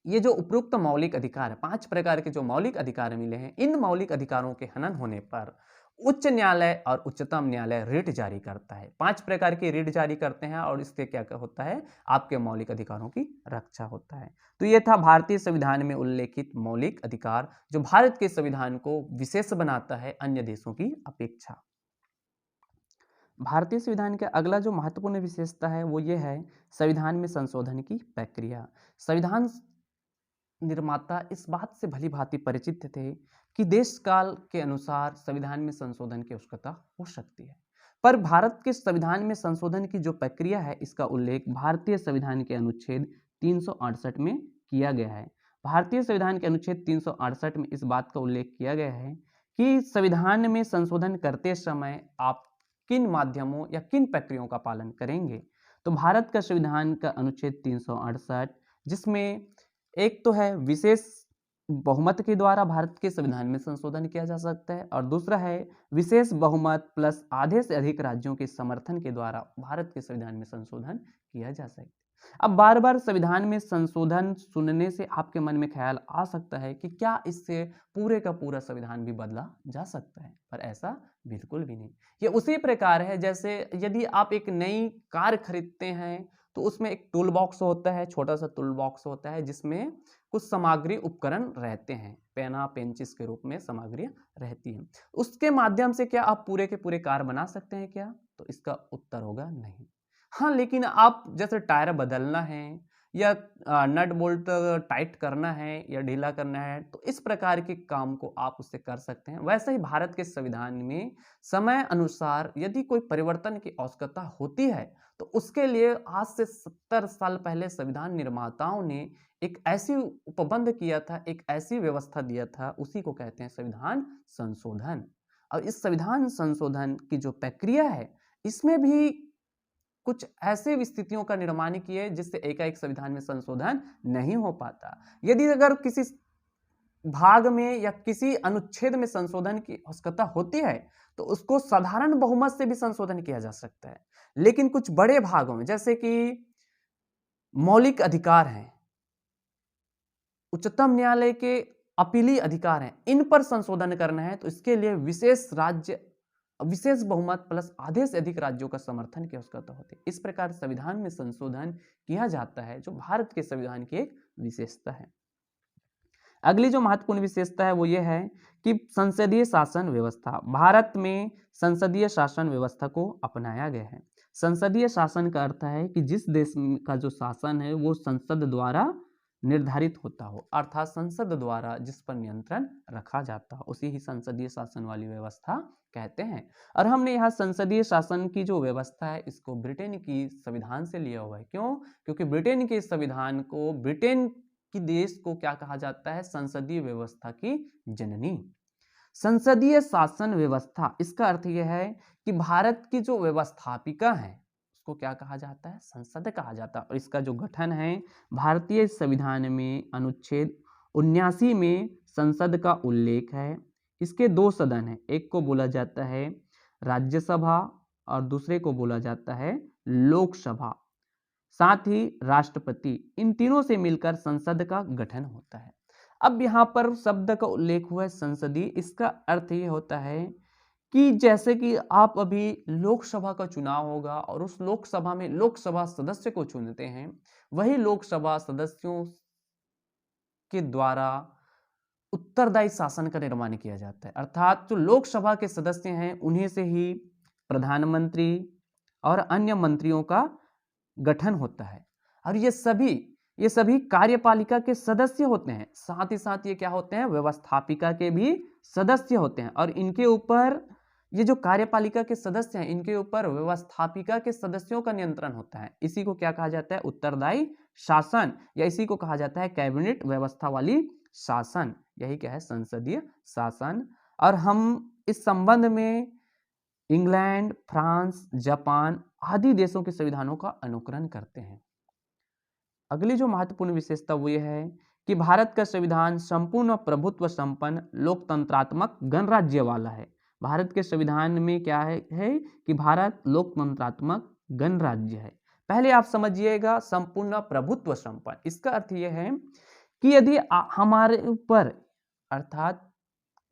ये जो उपरोक्त मौलिक अधिकार है, 5 प्रकार के जो मौलिक अधिकार मिले हैं, इन मौलिक अधिकारों के हनन होने पर उच्च न्यायालय और उच्चतम न्यायालय रिट जारी करता है। 5 प्रकार की रिट जारी करते हैं और इससे क्या क्या होता है, आपके मौलिक अधिकारों की रक्षा होता है। तो ये था भारतीय संविधान में उल्लेखित मौलिक अधिकार जो भारत के संविधान को विशेष बनाता है अन्य देशों की अपेक्षा। भारतीय संविधान का अगला जो महत्वपूर्ण विशेषता है वो ये है संविधान में संशोधन की प्रक्रिया। संविधान निर्माता इस बात से भली भांति परिचित थे कि देश काल के अनुसार संविधान में संशोधन की आवश्यकता हो सकती है, पर भारत के संविधान में संशोधन की जो प्रक्रिया है इसका उल्लेख भारतीय संविधान के अनुच्छेद 368 में किया गया है। भारतीय संविधान के अनुच्छेद 368 में इस बात का उल्लेख किया गया है कि संविधान में संशोधन करते समय आप किन माध्यमों या किन प्रक्रियाओं का पालन करेंगे। तो भारत का संविधान का अनुच्छेद 368 जिसमें एक तो है विशेष बहुमत के द्वारा भारत के संविधान में संशोधन किया जा सकता है, और दूसरा है विशेष बहुमत प्लस आधे से अधिक राज्यों के समर्थन के द्वारा भारत के संविधान में संशोधन किया जा सकता है। अब बार बार संविधान में संशोधन सुनने से आपके मन में ख्याल आ सकता है कि क्या इससे पूरे का पूरा संविधान भी बदला जा सकता है, पर ऐसा बिल्कुल भी नहीं। ये उसी प्रकार है जैसे यदि आप एक नई कार खरीदते हैं तो उसमें एक टूल बॉक्स होता है, छोटा सा टूल बॉक्स होता है जिसमें कुछ सामग्री उपकरण रहते हैं, पेना पेंचिस के रूप में सामग्री रहती है। उसके माध्यम से क्या आप पूरे के पूरे कार बना सकते हैं क्या? तो इसका उत्तर होगा नहीं। हाँ, लेकिन आप जैसे टायर बदलना है या नट बोल्ट टाइट करना है या ढीला करना है, तो इस प्रकार के काम को आप उससे कर सकते हैं। वैसे ही भारत के संविधान में समय अनुसार यदि कोई परिवर्तन की आवश्यकता होती है तो उसके लिए आज से 70 साल पहले संविधान निर्माताओं ने एक ऐसी उपबंध किया था, एक ऐसी व्यवस्था दिया था, उसी को कहते हैं संविधान संशोधन। और इस संविधान संशोधन की जो प्रक्रिया है इसमें भी कुछ ऐसे स्थितियों का निर्माण किए जिससे एकाएक संविधान में संशोधन नहीं हो पाता। यदि अगर किसी भाग में या किसी अनुच्छेद में संशोधन की आवश्यकता होती है तो उसको साधारण बहुमत से भी संशोधन किया जा सकता है, लेकिन कुछ बड़े भागों में जैसे कि मौलिक अधिकार हैं, उच्चतम न्यायालय के अपीली अधिकार हैं, इन पर संशोधन करना है तो इसके लिए विशेष बहुमत प्लस आधे से अधिक राज्यों का समर्थन की आवश्यकता होती है। इस प्रकार संविधान में संशोधन किया जाता है जो भारत के संविधान की एक विशेषता है। अगली जो महत्वपूर्ण विशेषता है वो ये है कि संसदीय शासन व्यवस्था। भारत में संसदीय शासन व्यवस्था को अपनाया गया है। संसदीय शासन का अर्थ है कि जिस देश का जो शासन है वो संसद द्वारा निर्धारित होता हो, अर्थात संसद द्वारा जिस पर नियंत्रण रखा जाता हो उसी ही संसदीय शासन वाली व्यवस्था कहते हैं। और हमने यहाँ संसदीय शासन की जो व्यवस्था है इसको ब्रिटेन की संविधान से लिया हुआ है। क्यों? क्योंकि ब्रिटेन के संविधान को, ब्रिटेन की देश को क्या कहा जाता है? संसदीय व्यवस्था की जननी। संसदीय शासन व्यवस्था इसका अर्थ यह है कि भारत की जो व्यवस्थापिका है उसको क्या कहा जाता है? संसद कहा जाता है। और इसका जो गठन है भारतीय संविधान में अनुच्छेद 79 में संसद का उल्लेख है। इसके 2 सदन हैं, एक को बोला जाता है राज्यसभा और दूसरे को बोला जाता है लोकसभा, साथ ही राष्ट्रपति, इन तीनों से मिलकर संसद का गठन होता है। अब यहाँ पर शब्द का उल्लेख हुआ है संसदीय, इसका अर्थ ये होता है कि जैसे कि आप अभी लोकसभा का चुनाव होगा और उस लोकसभा में लोकसभा सदस्य को चुनते हैं, वही लोकसभा सदस्यों के द्वारा उत्तरदायी शासन का निर्माण किया जाता है। अर्थात जो लोकसभा के सदस्य हैं उन्हीं से ही प्रधानमंत्री और अन्य मंत्रियों का गठन होता है। और ये सभी कार्यपालिका के सदस्य होते हैं, साथ ही साथ ये क्या होते हैं? व्यवस्थापिका के भी सदस्य होते हैं। और इनके ऊपर ये जो कार्यपालिका के सदस्य हैं इनके ऊपर व्यवस्थापिका के सदस्यों का नियंत्रण होता है। इसी को क्या कहा जाता है? उत्तरदायी शासन, या इसी को कहा जाता है कैबिनेट व्यवस्था वाली शासन। यही क्या है? संसदीय शासन। और हम इस संबंध में इंग्लैंड, फ्रांस, जापान आदि देशों के संविधानों का अनुकरण करते हैं। अगली जो महत्वपूर्ण विशेषता वो ये है कि भारत का संविधान संपूर्ण प्रभुत्व संपन्न लोकतंत्रात्मक गणराज्य वाला है। भारत के संविधान में क्या है कि भारत लोकतंत्रात्मक गणराज्य है। पहले आप समझिएगा संपूर्ण प्रभुत्व संपन्न, इसका अर्थ यह है कि यदि हमारे ऊपर अर्थात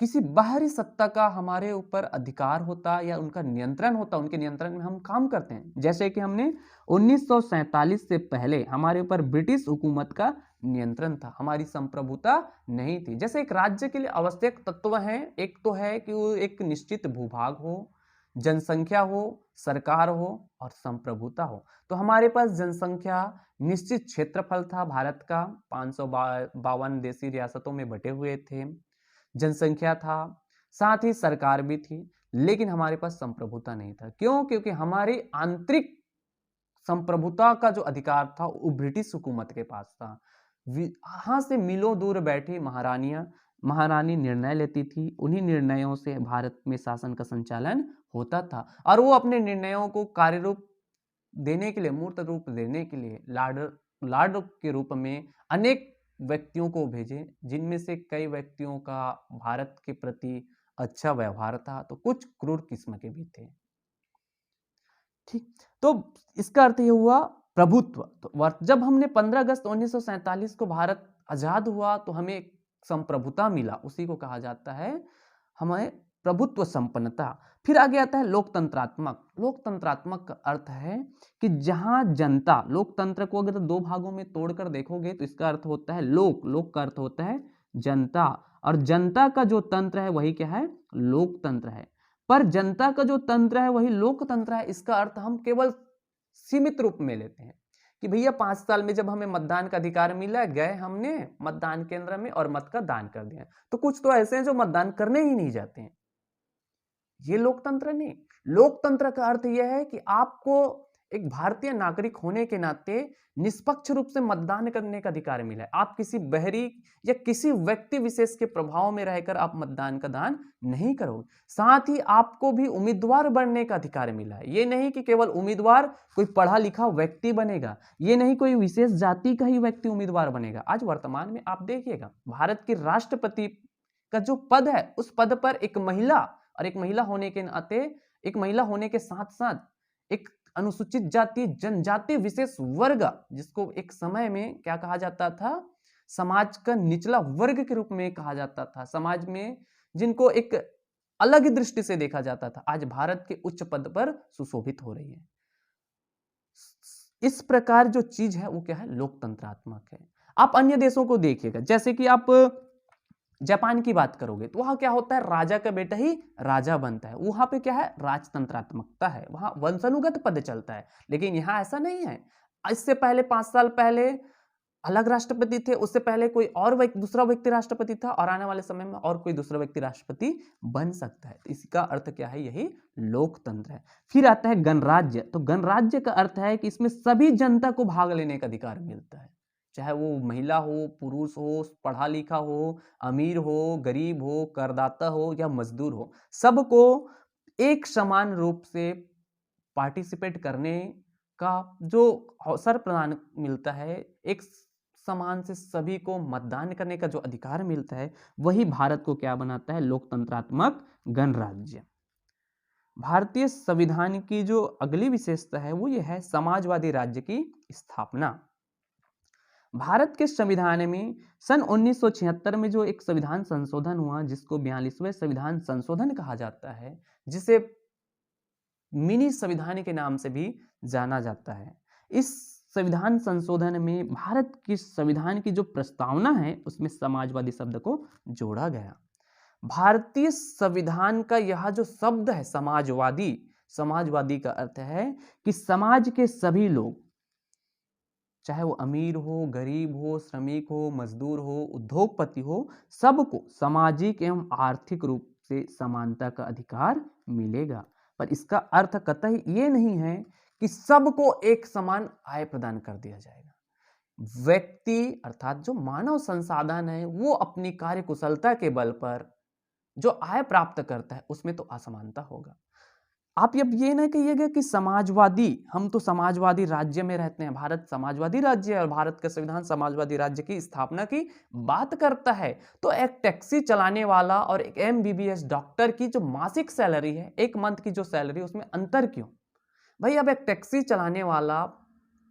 किसी बाहरी सत्ता का हमारे ऊपर अधिकार होता या उनका नियंत्रण होता, उनके नियंत्रण में हम काम करते हैं, जैसे कि हमने 1947 से पहले हमारे ऊपर ब्रिटिश हुकूमत का नियंत्रण था, हमारी संप्रभुता नहीं थी। जैसे एक राज्य के लिए आवश्यक तत्व हैं, एक तो है कि वो एक निश्चित भूभाग हो, जनसंख्या हो, सरकार हो और संप्रभुता हो। तो हमारे पास जनसंख्या, निश्चित क्षेत्रफल था भारत का, 552 देशी रियासतों में बटे हुए थे, जनसंख्या था, साथ ही सरकार भी थी, लेकिन हमारे पास संप्रभुता नहीं था। क्यों? क्योंकि हमारी आंतरिक संप्रभुता का जो अधिकार था वो ब्रिटिश हुकूमत के पास था। वहां से मीलों दूर बैठी महारानी निर्णय लेती थी, उन्हीं निर्णयों से भारत में शासन का संचालन होता था और वो अपने निर्णयों को कार्य रूप देने के लिए, मूर्त रूप देने के लिए लार्ड के रूप में अनेक व्यक्तियों को भेजे, जिनमें से कई व्यक्तियों का भारत के प्रति अच्छा व्यवहार था तो कुछ क्रूर किस्म के भी थे। ठीक, तो इसका अर्थ ये हुआ प्रभुत्व। तो जब हमने 15 अगस्त 1947 को भारत आजाद हुआ तो हमें संप्रभुता मिला, उसी को कहा जाता है हमें प्रभुत्व संपन्नता। फिर आगे आता है लोकतंत्रात्मक। लोकतंत्रात्मक का अर्थ है कि जहां जनता, लोकतंत्र को अगर दो भागों में तोड़कर देखोगे तो इसका अर्थ होता है लोक का अर्थ होता है जनता, और जनता का जो तंत्र है वही क्या है? लोकतंत्र है। पर जनता का जो तंत्र है वही लोकतंत्र है, इसका अर्थ हम केवल सीमित रूप में लेते हैं कि भैया 5 साल में जब हमें मतदान का अधिकार मिला, गए हमने मतदान केंद्र में और मत का दान कर दिया। तो कुछ तो ऐसे हैं जो मतदान करने ही नहीं जाते हैं, ये लोकतंत्र नहीं। लोकतंत्र का अर्थ यह है कि आपको एक भारतीय नागरिक होने के नाते निष्पक्ष रूप से मतदान करने का अधिकार मिला है। आप किसी बहरी या किसी व्यक्ति विशेष के प्रभाव में रहकर आप मतदान का दान नहीं करोगे। साथ ही आपको भी उम्मीदवार बनने का अधिकार मिला है। ये नहीं कि केवल उम्मीदवार कोई पढ़ा लिखा व्यक्ति बनेगा, ये नहीं कोई विशेष जाति का ही व्यक्ति उम्मीदवार बनेगा। आज वर्तमान में आप देखिएगा भारत के राष्ट्रपति का जो पद है उस पद पर एक महिला, और एक महिला होने के नाते, एक महिला होने के साथ साथ एक अनुसूचित जाति जनजाति विशेष वर्ग, जिसको एक समय में क्या कहा जाता था? समाज का निचला वर्ग के रूप में कहा जाता था, समाज में जिनको एक अलग दृष्टि से देखा जाता था, आज भारत के उच्च पद पर सुशोभित हो रही है। इस प्रकार जो चीज है वो क्या है? लोकतंत्रात्मक है। आप अन्य देशों को देखिएगा, जैसे कि आप जापान की बात करोगे तो वहां क्या होता है? राजा का बेटा ही राजा बनता है। वहां पे क्या है? राजतंत्रात्मकता है, वहां वंशानुगत पद चलता है। लेकिन यहाँ ऐसा नहीं है। इससे पहले 5 साल पहले अलग राष्ट्रपति थे, उससे पहले कोई और दूसरा व्यक्ति राष्ट्रपति था, और आने वाले समय में और कोई दूसरा व्यक्ति राष्ट्रपति बन सकता है। इसका अर्थ क्या है? यही लोकतंत्र है। फिर आता है गणराज्य। तो गणराज्य का अर्थ है कि इसमें सभी जनता को भाग लेने का अधिकार मिलता है, चाहे वो महिला हो, पुरुष हो, पढ़ा लिखा हो, अमीर हो, गरीब हो, करदाता हो या मजदूर हो, सबको एक समान रूप से पार्टिसिपेट करने का जो अवसर प्रदान मिलता है, एक समान से सभी को मतदान करने का जो अधिकार मिलता है, वही भारत को क्या बनाता है? लोकतंत्रात्मक गणराज्य। भारतीय संविधान की जो अगली विशेषता है वो ये है समाजवादी राज्य की स्थापना। भारत के संविधान में सन 1976 में जो एक संविधान संशोधन हुआ, जिसको 42वें संविधान संशोधन कहा जाता है, जिसे मिनी संविधान के नाम से भी जाना जाता है। इस संविधान संशोधन में भारत के संविधान की जो प्रस्तावना है उसमें समाजवादी शब्द को जोड़ा गया। भारतीय संविधान का यह जो शब्द है समाजवादी, समाजवादी का अर्थ है कि समाज के सभी लोग, चाहे वो अमीर हो, गरीब हो, श्रमिक हो, मजदूर हो, उद्योगपति हो, सबको सामाजिक एवं आर्थिक रूप से समानता का अधिकार मिलेगा। पर इसका अर्थ कतई ये नहीं है कि सबको एक समान आय प्रदान कर दिया जाएगा। व्यक्ति अर्थात जो मानव संसाधन है वो अपनी कार्य कुशलता के बल पर जो आय प्राप्त करता है उसमें तो असमानता होगा। आप अब ये ना कहिएगा कि समाजवादी, हम तो समाजवादी राज्य में रहते हैं, भारत समाजवादी राज्य है और भारत का संविधान समाजवादी राज्य की स्थापना की बात करता है। तो एक टैक्सी चलाने वाला और एक एमबीबीएस डॉक्टर की जो मासिक सैलरी है, एक मंथ की जो सैलरी, उसमें अंतर क्यों? भाई अब एक टैक्सी चलाने वाला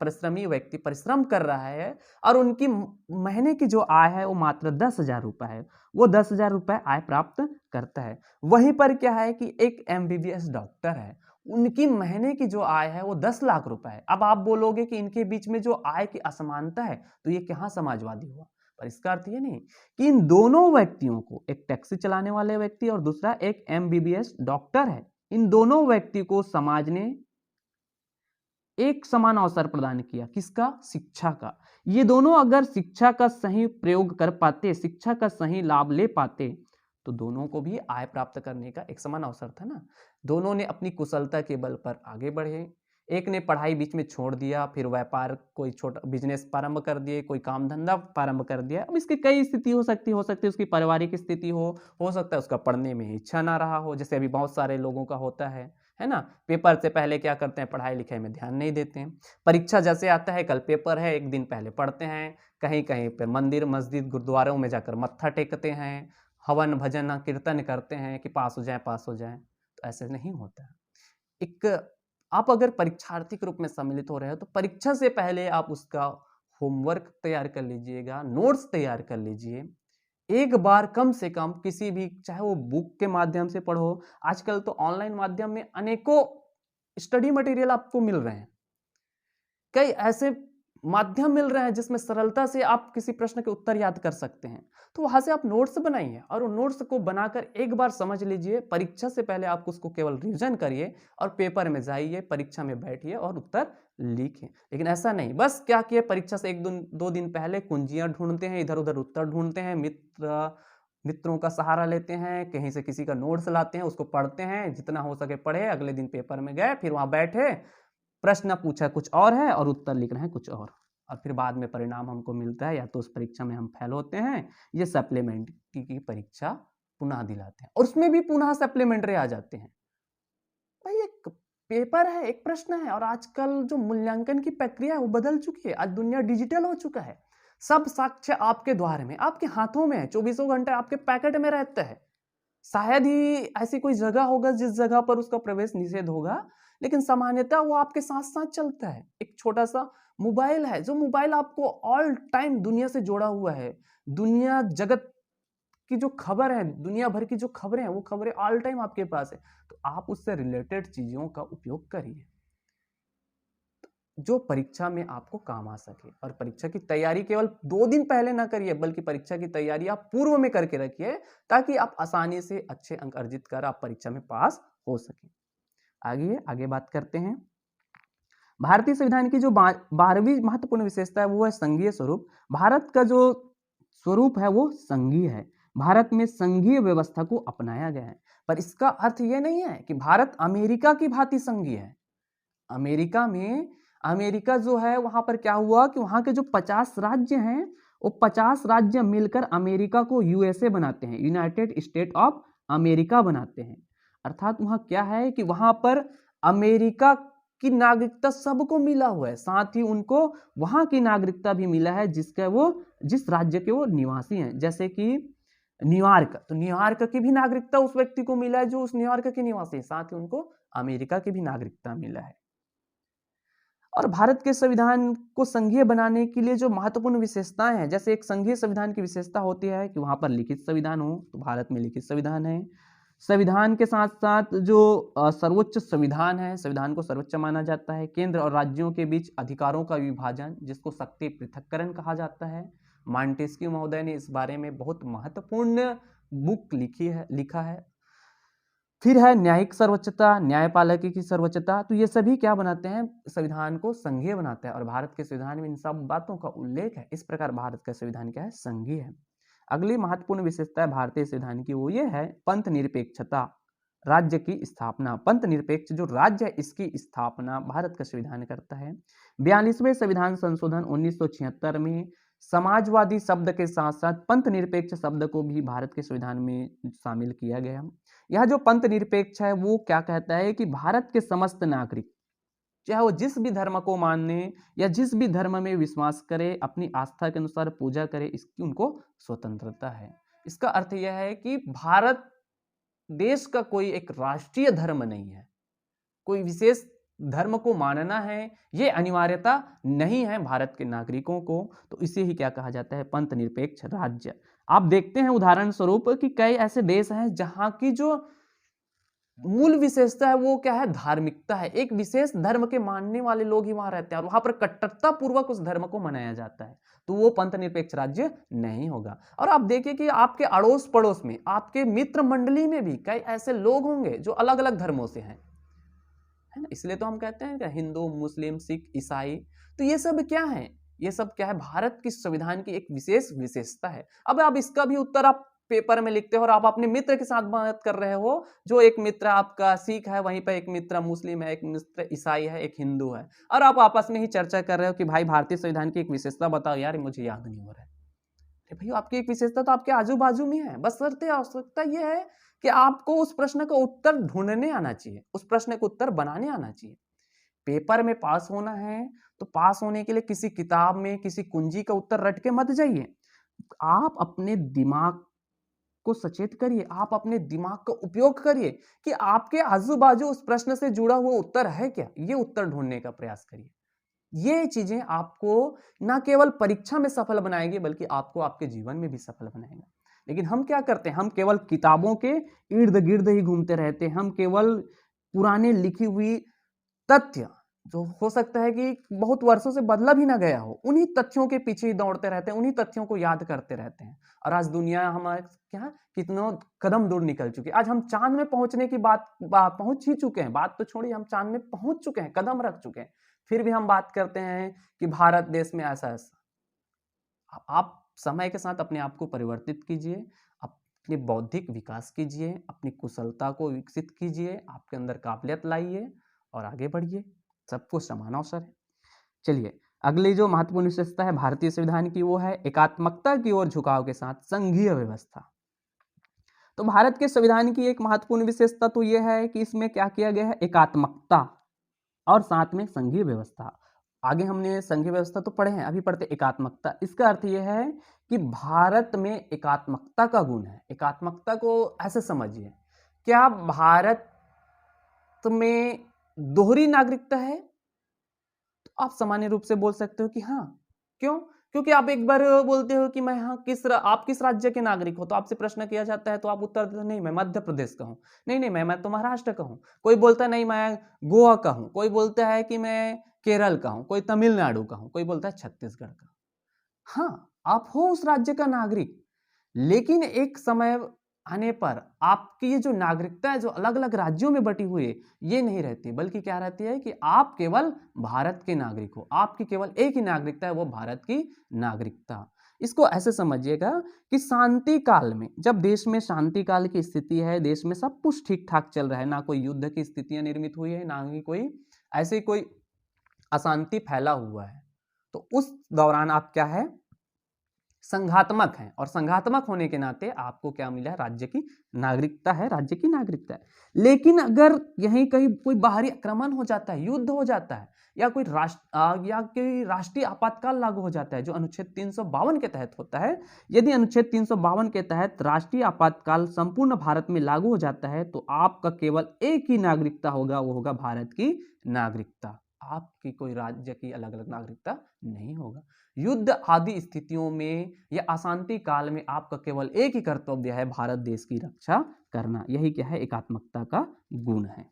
परिश्रमी व्यक्ति परिश्रम कर रहा है और उनकी महीने की जो आय है वो मात्र 10,000 रुपए है, वो 10,000 रुपए आय प्राप्त करता है। वहीं पर क्या है कि एक एमबीबीएस डॉक्टर है, उनकी महीने की जो आय है वो 10 लाख रुपए है। अब आप बोलोगे कि इनके बीच में जो आय की असमानता है, तो ये कहाँ समाजवादी हुआ? पर इसका अर्थ ये नहीं कि इन दोनों व्यक्तियों को, एक टैक्सी चलाने वाले व्यक्ति और दूसरा एक एमबीबीएस डॉक्टर है, इन दोनों व्यक्ति को समाज ने एक समान अवसर प्रदान किया। किसका? शिक्षा का। ये दोनों अगर शिक्षा का सही प्रयोग कर पाते, शिक्षा का सही लाभ ले पाते, तो दोनों को भी आय प्राप्त करने का एक समान अवसर था ना। दोनों ने अपनी कुशलता के बल पर आगे बढ़े। एक ने पढ़ाई बीच में छोड़ दिया, फिर व्यापार, कोई छोटा बिजनेस प्रारंभ कर दिए, कोई काम धंधा प्रारंभ कर दिया। अब इसकी कई स्थिति हो सकती है उसकी पारिवारिक स्थिति हो सकता है उसका पढ़ने में इच्छा ना रहा हो, जैसे अभी बहुत सारे लोगों का होता है ना। पेपर से पहले क्या करते हैं, पढ़ाई लिखाई में ध्यान नहीं देते हैं। परीक्षा जैसे आता है, कल पेपर है, एक दिन पहले पढ़ते हैं, कहीं कहीं पे मंदिर मस्जिद गुरुद्वारों में जाकर मत्था टेकते हैं, हवन भजन कीर्तन करते हैं कि पास हो जाए पास हो जाए। तो ऐसे नहीं होता है। एक आप अगर परीक्षार्थी के रूप में सम्मिलित हो रहे हो तो परीक्षा से पहले आप उसका होमवर्क तैयार कर लीजिएगा, नोट्स तैयार कर लीजिए। एक बार कम से कम किसी भी, चाहे वो बुक के माध्यम से पढ़ो, आजकल तो ऑनलाइन माध्यम में अनेकों स्टडी मटेरियल आपको मिल रहे हैं। कई ऐसे माध्यम मिल रहे हैं जिसमें सरलता से आप किसी प्रश्न के उत्तर याद कर सकते हैं। तो वहां से आप नोट्स बनाइए और उन नोट्स को बनाकर एक बार समझ लीजिए। परीक्षा से पहले आप उसको केवल रिवीजन करिए और पेपर में जाइए, परीक्षा में बैठिए और उत्तर लिखें। लेकिन ऐसा नहीं, बस क्या किए, परीक्षा से 1-2 दिन पहले कुंजियां ढूंढते हैं, इधर उधर उत्तर ढूंढते हैं, मित्रों का सहारा लेते हैं, कहीं से किसी का नोट्स लाते हैं, उसको पढ़ते हैं, जितना हो सके पढ़े, अगले दिन पेपर में गए, फिर वहां बैठे, प्रश्न पूछा कुछ और है और उत्तर लिख रहे हैं कुछ और फिर बाद में परिणाम हमको मिलता है, या तो उस परीक्षा में हम फेल होते हैं, ये सप्लीमेंट्री की परीक्षा पुनः दिलाते हैं और उसमें भी पुनः सप्लीमेंट्री आ जाते हैं। भाई एक पेपर है, एक प्रश्न है, और आजकल जो मूल्यांकन की प्रक्रिया है वो बदल चुकी है। आज दुनिया डिजिटल हो चुका है, सब साक्ष्य आपके द्वार में, आपके हाथों में है, 24 घंटे आपके पैकेट में रहता है। शायद ही ऐसी कोई जगह होगा जिस जगह पर उसका प्रवेश निषेध होगा, लेकिन सामान्यतः वो आपके साथ साथ चलता है। एक छोटा सा मोबाइल है, जो मोबाइल आपको ऑल टाइम दुनिया से जोड़ा हुआ है। दुनिया जगत की जो खबर है, दुनिया भर की जो खबरें हैं, वो खबरें ऑल टाइम आपके पास है। तो आप उससे रिलेटेड चीजों का उपयोग करिए जो परीक्षा में आपको काम आ सके। और परीक्षा की तैयारी केवल 2 दिन पहले ना करिए, बल्कि परीक्षा की तैयारी आप पूर्व में करके रखिए, ताकि आप आसानी से अच्छे अंक अर्जित कर आप परीक्षा में पास हो सके। आगे बात करते हैं। भारतीय संविधान की जो 12वीं महत्वपूर्ण विशेषता है वो है संघीय स्वरूप। भारत का जो स्वरूप है वो संघीय है। भारत में संघीय व्यवस्था को अपनाया गया है, पर इसका अर्थ ये नहीं है कि भारत अमेरिका की भांति संघीय है। अमेरिका जो है, वहां पर क्या हुआ कि वहां के जो 50 राज्य हैं, वो 50 राज्य मिलकर अमेरिका को यूएसए बनाते हैं, यूनाइटेड स्टेट ऑफ अमेरिका बनाते हैं। अर्थात वहां क्या है कि वहां पर अमेरिका की नागरिकता सबको मिला हुआ है, साथ ही उनको वहां की नागरिकता भी मिला है जिस राज्य के वो निवासी हैं। जैसे कि न्यूयॉर्क, तो न्यूयॉर्क की भी नागरिकता उस व्यक्ति को मिला है जो उस न्यूयॉर्क के निवासी है, साथ ही उनको अमेरिका की भी नागरिकता मिला है। और भारत के संविधान को संघीय बनाने के लिए जो महत्वपूर्ण विशेषताएं हैं, जैसे एक संघीय संविधान की विशेषता होती है कि वहां पर लिखित संविधान हो, तो भारत में लिखित संविधान है। संविधान के साथ साथ जो सर्वोच्च संविधान है, संविधान को सर्वोच्च माना जाता है। केंद्र और राज्यों के बीच अधिकारों का विभाजन, जिसको शक्ति पृथक्करण कहा जाता है। मॉन्टेस्क्यू महोदय ने इस बारे में बहुत महत्वपूर्ण बुक लिखा है। फिर है न्यायिक सर्वोच्चता, न्यायपालिका की सर्वोच्चता। तो ये सभी क्या बनाते हैं, संविधान को संघीय बनाते हैं, और भारत के संविधान में इन सब बातों का उल्लेख है। इस प्रकार भारत का संविधान क्या है, संघीय है। अगली महत्वपूर्ण विशेषता है भारतीय संविधान की, वो ये है पंथ निरपेक्षता, राज्य की स्थापना। पंथ निरपेक्ष जो राज्य है, इसकी स्थापना भारत का संविधान करता है। 42वें संविधान संशोधन 1976 में समाजवादी शब्द के साथ साथ पंथ निरपेक्ष शब्द को भी भारत के संविधान में शामिल किया गया। यह जो पंथ निरपेक्ष है वो क्या कहता है कि भारत के समस्त नागरिक, चाहे वो जिस भी धर्म को मानने या जिस भी धर्म में विश्वास करे, अपनी आस्था के अनुसार पूजा करे, इसकी उनको स्वतंत्रता है। इसका अर्थ यह है कि भारत देश का कोई एक राष्ट्रीय धर्म नहीं है, कोई विशेष धर्म को मानना है ये अनिवार्यता नहीं है भारत के नागरिकों को। तो इसे ही क्या कहा जाता है, पंथ निरपेक्ष राज्य। आप देखते हैं उदाहरण स्वरूप कि कई ऐसे देश हैं जहां की जो मूल विशेषता है वो क्या है, धार्मिकता है। एक विशेष धर्म के मानने वाले लोग ही वहां रहते हैं और वहां पर कट्टरता पूर्वक उस धर्म को मनाया जाता है, तो वो पंथ निरपेक्ष राज्य नहीं होगा। और आप देखिए कि आपके अड़ोस पड़ोस में, आपके मित्र मंडली में भी कई ऐसे लोग होंगे जो अलग अलग धर्मों से हैं, है ना। इसलिए तो हम कहते हैं कि हिंदू, मुस्लिम, सिख, ईसाई, तो ये सब क्या है, ये सब क्या है, भारत की संविधान की एक विशेष विशेषता है। अब आप इसका भी उत्तर आप पेपर में लिखते हो और आप अपने मित्र के साथ बात कर रहे हो, जो एक मित्र आपका सिख है, वहीं पर एक मित्र मुस्लिम है, एक मित्र ईसाई है, एक हिंदू है, और आप आपस में ही चर्चा कर रहे हो कि भाई भारतीय संविधान की एक विशेषता बताओ। यार मुझे याद नहीं हो रहा है। अरे भैया आपकी एक विशेषता तो आपके आजू बाजू में है, बस शर्त आवश्यकता यह है कि आपको उस प्रश्न का उत्तर ढूंढने आना चाहिए, उस प्रश्न का उत्तर बनाने आना चाहिए। पेपर में पास होना है तो पास होने के लिए किसी किताब में किसी कुंजी का उत्तर रट के मत जाइए। आप अपने दिमाग को सचेत करिए, आप अपने दिमाग का उपयोग करिए कि आपके आजू बाजू उस प्रश्न से जुड़ा हुआ उत्तर है क्या, ये उत्तर ढूंढने का प्रयास करिए। ये चीजें आपको ना केवल परीक्षा में सफल बनाएगी बल्कि आपको आपके जीवन में भी सफल बनाएगा। लेकिन हम क्या करते हैं, हम केवल किताबों के इर्द गिर्द ही घूमते रहते हैं। हम केवल पुराने लिखी हुई तथ्य, जो हो सकता है कि बहुत वर्षों से बदला भी ना गया हो, उन्हीं तथ्यों के पीछे ही दौड़ते रहते हैं, उन्हीं तथ्यों को याद करते रहते हैं। और आज दुनिया हमारे क्या कितनों कदम दूर निकल चुकी है। आज हम चांद में पहुंचने की बात पहुंच ही चुके हैं, बात तो छोड़िए, हम चांद में पहुंच चुके हैं, कदम रख चुके हैं, फिर भी हम बात करते हैं कि भारत देश में ऐसा ऐसा। आप समय के साथ अपने आप को परिवर्तित कीजिए, अपने बौद्धिक विकास कीजिए, अपनी कुशलता को विकसित कीजिए, आपके अंदर काबिलियत लाइए और आगे बढ़िए। सबको समान अवसर है। चलिए अगली जो महत्वपूर्ण विशेषता है भारतीय संविधान की वो है एकात्मकता की ओर झुकाव के साथ संघीय व्यवस्था। तो भारत के संविधान की एक महत्वपूर्ण विशेषता तो यह है कि इसमें क्या किया गया है, एकात्मकता और साथ में संघीय व्यवस्था। आगे हमने संघीय व्यवस्था तो पढ़े हैं, अभी पढ़ते एकात्मकता। इसका अर्थ यह है कि भारत में एकात्मकता का गुण है। एकात्मकता को ऐसे समझिए, क्या भारत में दोहरी नागरिकता है? तो आप सामान्य रूप से बोल सकते हो कि हाँ। क्यों? क्योंकि आप एक बार बोलते हो कि मैं हाँ आप किस राज्य के नागरिक हो, तो आपसे प्रश्न किया जाता है तो आप उत्तर देते हो नहीं मैं मध्य प्रदेश का हूँ, नहीं मैं तो महाराष्ट्र का हूँ। कोई बोलता है नहीं मैं गोवा का हूँ, कोई बोलता है कि मैं केरल का हूँ, कोई तमिलनाडु का हूँ, कोई बोलता है छत्तीसगढ़ का। हाँ आप हो उस राज्य का नागरिक, लेकिन एक समय आने पर आपकी ये जो नागरिकता है जो अलग अलग राज्यों में बटी हुई है ये नहीं रहती, बल्कि क्या रहती है कि आप केवल भारत के नागरिक हो, आपकी केवल एक ही नागरिकता है, वो भारत की नागरिकता। इसको ऐसे समझिएगा कि शांति काल में, जब देश में शांति काल की स्थिति है, देश में सब कुछ ठीक ठाक चल रहा है, ना कोई युद्ध की स्थितियां निर्मित हुई है, ना ही कोई ऐसे कोई अशांति फैला हुआ है, तो उस दौरान आप क्या है, संघात्मक हैं, और संघात्मक होने के नाते आपको क्या मिला है, राज्य की नागरिकता है, राज्य की नागरिकता है। लेकिन अगर यहीं कहीं कोई बाहरी आक्रमण हो जाता है, युद्ध हो जाता है, या कोई राष्ट्रीय आपातकाल लागू हो जाता है, जो अनुच्छेद 352 के तहत होता है, यदि अनुच्छेद 352 के तहत राष्ट्रीय आपातकाल संपूर्ण भारत में लागू हो जाता है, तो आपका केवल एक ही नागरिकता होगा, वो होगा भारत की नागरिकता। आपकी कोई राज्य की अलग अलग नागरिकता नहीं होगा। युद्ध आदि स्थितियों में या अशांति काल में आपका केवल एक ही कर्तव्य है, भारत देश की रक्षा करना। यही क्या है, एकात्मकता का गुण है।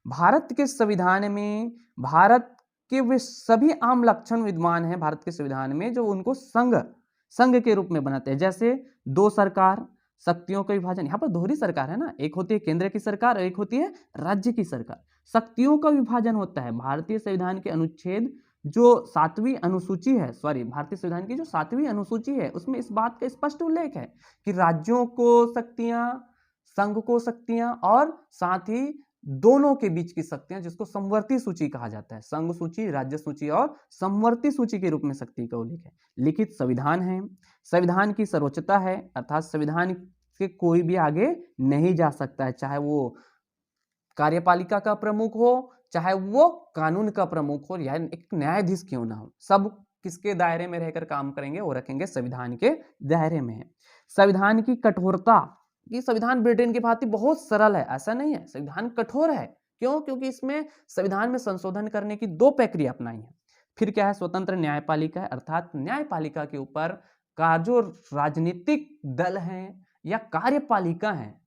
भारत के संविधान में भारत के वे सभी आम लक्षण विद्यमान हैं भारत के संविधान में, जो उनको संघ के रूप में बनाते हैं। जैसे दो सरकार, शक्तियों का विभाजन, यहाँ पर दोहरी सरकार है ना, एक होती है केंद्र की सरकार और एक होती है राज्य की सरकार। शक्तियों का विभाजन होता है। भारतीय संविधान के अनुच्छेद जो 7वीं अनुसूची है, भारतीय संविधान की जो 7वीं अनुसूची है, उसमें इस बात का स्पष्ट उल्लेख है कि राज्यों को शक्तियां, संघ को शक्तियां, और साथ ही दोनों के बीच की शक्तियां, जिसको समवर्ती सूची कहा जाता है। संघ सूची, राज्य सूची और समवर्ती सूची के रूप में शक्ति का उल्लेख है। लिखित संविधान है, संविधान की सर्वोच्चता है, अर्थात संविधान इसके कोई भी आगे नहीं जा सकता है, चाहे वो कार्यपालिका का प्रमुख हो, चाहे वो कानून का प्रमुख हो, या एक न्यायाधीश क्यों ना हो, सब किसके दायरे में रहकर काम करेंगे, वो रखेंगे संविधान के दायरे में है। संविधान की कठोरता, ये संविधान ब्रिटेन की भांति बहुत सरल है, ऐसा नहीं है, संविधान कठोर है। क्यों? क्योंकि इसमें संविधान में संशोधन करने की 2 प्रक्रिया अपनाई है। फिर क्या है, स्वतंत्र न्यायपालिका है, अर्थात न्यायपालिका के ऊपर का जो राजनीतिक दल हैं या कार्यपालिका हैं,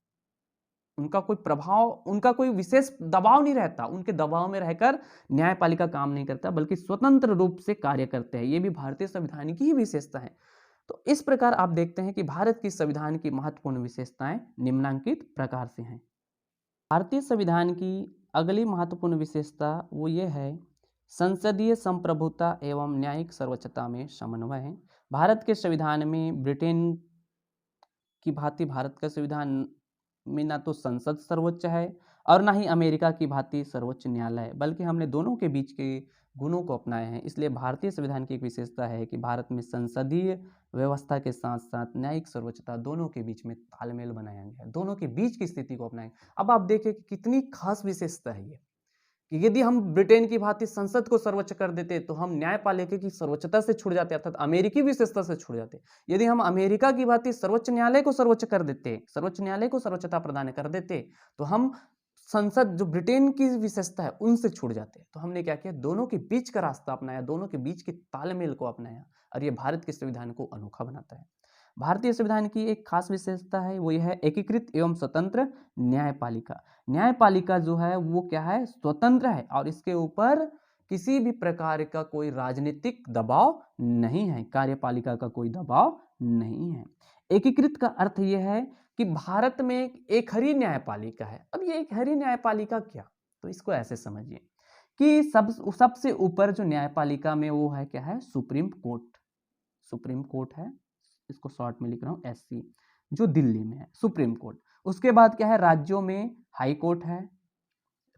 उनका कोई प्रभाव, उनका कोई विशेष दबाव नहीं रहता, उनके दबाव में रहकर न्यायपालिका काम नहीं करता, बल्कि स्वतंत्र रूप से कार्य करते हैं। ये भी भारतीय संविधान की ही विशेषता है। तो इस प्रकार आप देखते हैं कि भारत की संविधान की महत्वपूर्ण विशेषताएं निम्नलिखित प्रकार से हैं। भारतीय संविधान की अगली महत्वपूर्ण विशेषता वो ये है, संसदीय संप्रभुता एवं न्यायिक सर्वोच्चता में समन्वय है। भारत के संविधान में ब्रिटेन की भांति भारत का संविधान में ना तो संसद सर्वोच्च है और ना ही अमेरिका की भांति सर्वोच्च न्यायालय है, बल्कि हमने दोनों के बीच के गुणों को अपनाए हैं। इसलिए भारतीय संविधान की एक विशेषता है कि भारत में संसदीय व्यवस्था के साथ साथ न्यायिक सर्वोच्चता दोनों के बीच में तालमेल बनाया गया है, दोनों के बीच की स्थिति को अपनाएं। अब आप देखें कि कितनी खास विशेषता है ये, कि यदि हम ब्रिटेन की भांति संसद को सर्वोच्च कर देते तो हम न्यायपालिका की सर्वोच्चता से छूट जाते, अर्थात अमेरिकी विशेषता से छूट जाते। यदि हम अमेरिका की भांति सर्वोच्च न्यायालय को सर्वोच्च कर देते, सर्वोच्च न्यायालय को सर्वोच्चता प्रदान कर देते, तो हम संसद जो ब्रिटेन की विशेषता है उनसे छूट जाते। तो हमने क्या किया, दोनों के बीच का रास्ता अपनाया, दोनों के बीच के तालमेल को अपनाया, और ये भारत के संविधान को अनोखा बनाता है। भारतीय संविधान की एक खास विशेषता है, वो यह है एकीकृत एवं स्वतंत्र न्यायपालिका। न्यायपालिका जो है वो क्या है, स्वतंत्र है, और इसके ऊपर किसी भी प्रकार का कोई राजनीतिक दबाव नहीं है, कार्यपालिका का कोई दबाव नहीं है। एकीकृत का अर्थ यह है कि भारत में एक हरी न्यायपालिका है। अब ये एक हरी न्यायपालिका क्या, तो इसको ऐसे समझिए कि सबसे ऊपर जो न्यायपालिका में वो है क्या है, सुप्रीम कोर्ट। सुप्रीम कोर्ट है, इसको शॉर्ट में लिख रहा हूँ एससी, जो दिल्ली में है सुप्रीम कोर्ट। उसके बाद क्या है, राज्यों में हाई कोर्ट है,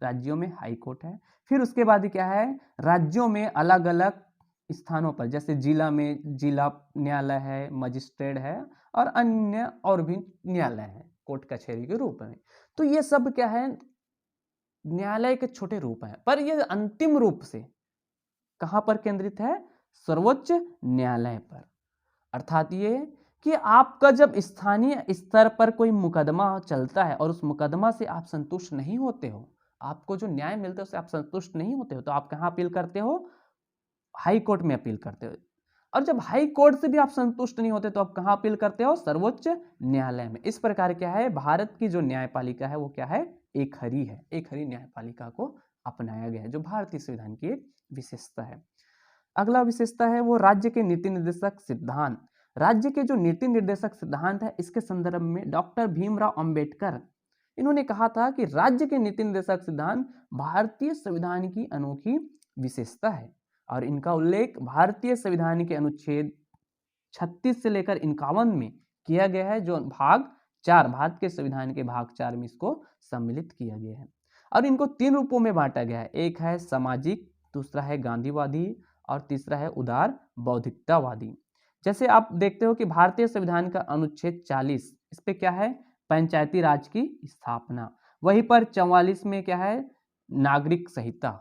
राज्यों में हाई कोर्ट है। फिर उसके बाद क्या है, राज्यों में अलग अलग स्थानों पर, जैसे जिला में जिला न्यायालय है, मजिस्ट्रेट है, और अन्य और भी न्यायालय है कोर्ट कचहरी के रूप में। तो ये सब क्या है, न्यायालय के छोटे रूप हैं, पर ये अंतिम रूप से कहां पर केंद्रित है, सर्वोच्च न्यायालय पर। अर्थात ये कि आपका जब स्थानीय स्तर पर कोई मुकदमा चलता है और उस मुकदमा से आप संतुष्ट नहीं होते हो, आपको जो न्याय मिलता है उससे आप संतुष्ट नहीं होते हो, तो आप कहां अपील करते हो, हाई कोर्ट में अपील करते हो। और जब हाई कोर्ट से भी आप संतुष्ट नहीं होते तो आप कहां अपील करते हो, सर्वोच्च न्यायालय में। इस प्रकार क्या है, भारत की जो न्यायपालिका है वो क्या है, एक हरी है, एक हरी न्यायपालिका को अपनाया गया है, जो भारतीय संविधान की एक विशेषता है। अगला विशेषता है वो राज्य के नीति निर्देशक सिद्धांत। राज्य के जो नीति निर्देशक सिद्धांत है, इसके संदर्भ में डॉक्टर भीमराव अंबेडकर इन्होंने कहा था कि राज्य के नीति निर्देशक सिद्धांत भारतीय संविधान की अनोखी विशेषता है, और इनका उल्लेख भारतीय संविधान के अनुच्छेद 36 से लेकर 51 में किया गया है, जो भाग 4, भारत के संविधान के भाग 4 में इसको सम्मिलित किया गया है। और इनको 3 रूपों में बांटा गया है, एक है सामाजिक, दूसरा है गांधीवादी, और तीसरा है उदार बौद्धिकतावादी। जैसे आप देखते हो कि भारतीय संविधान का अनुच्छेद 40, इस पे क्या है, पंचायती राज की स्थापना। वहीं पर 44 में क्या है, नागरिक संहिता,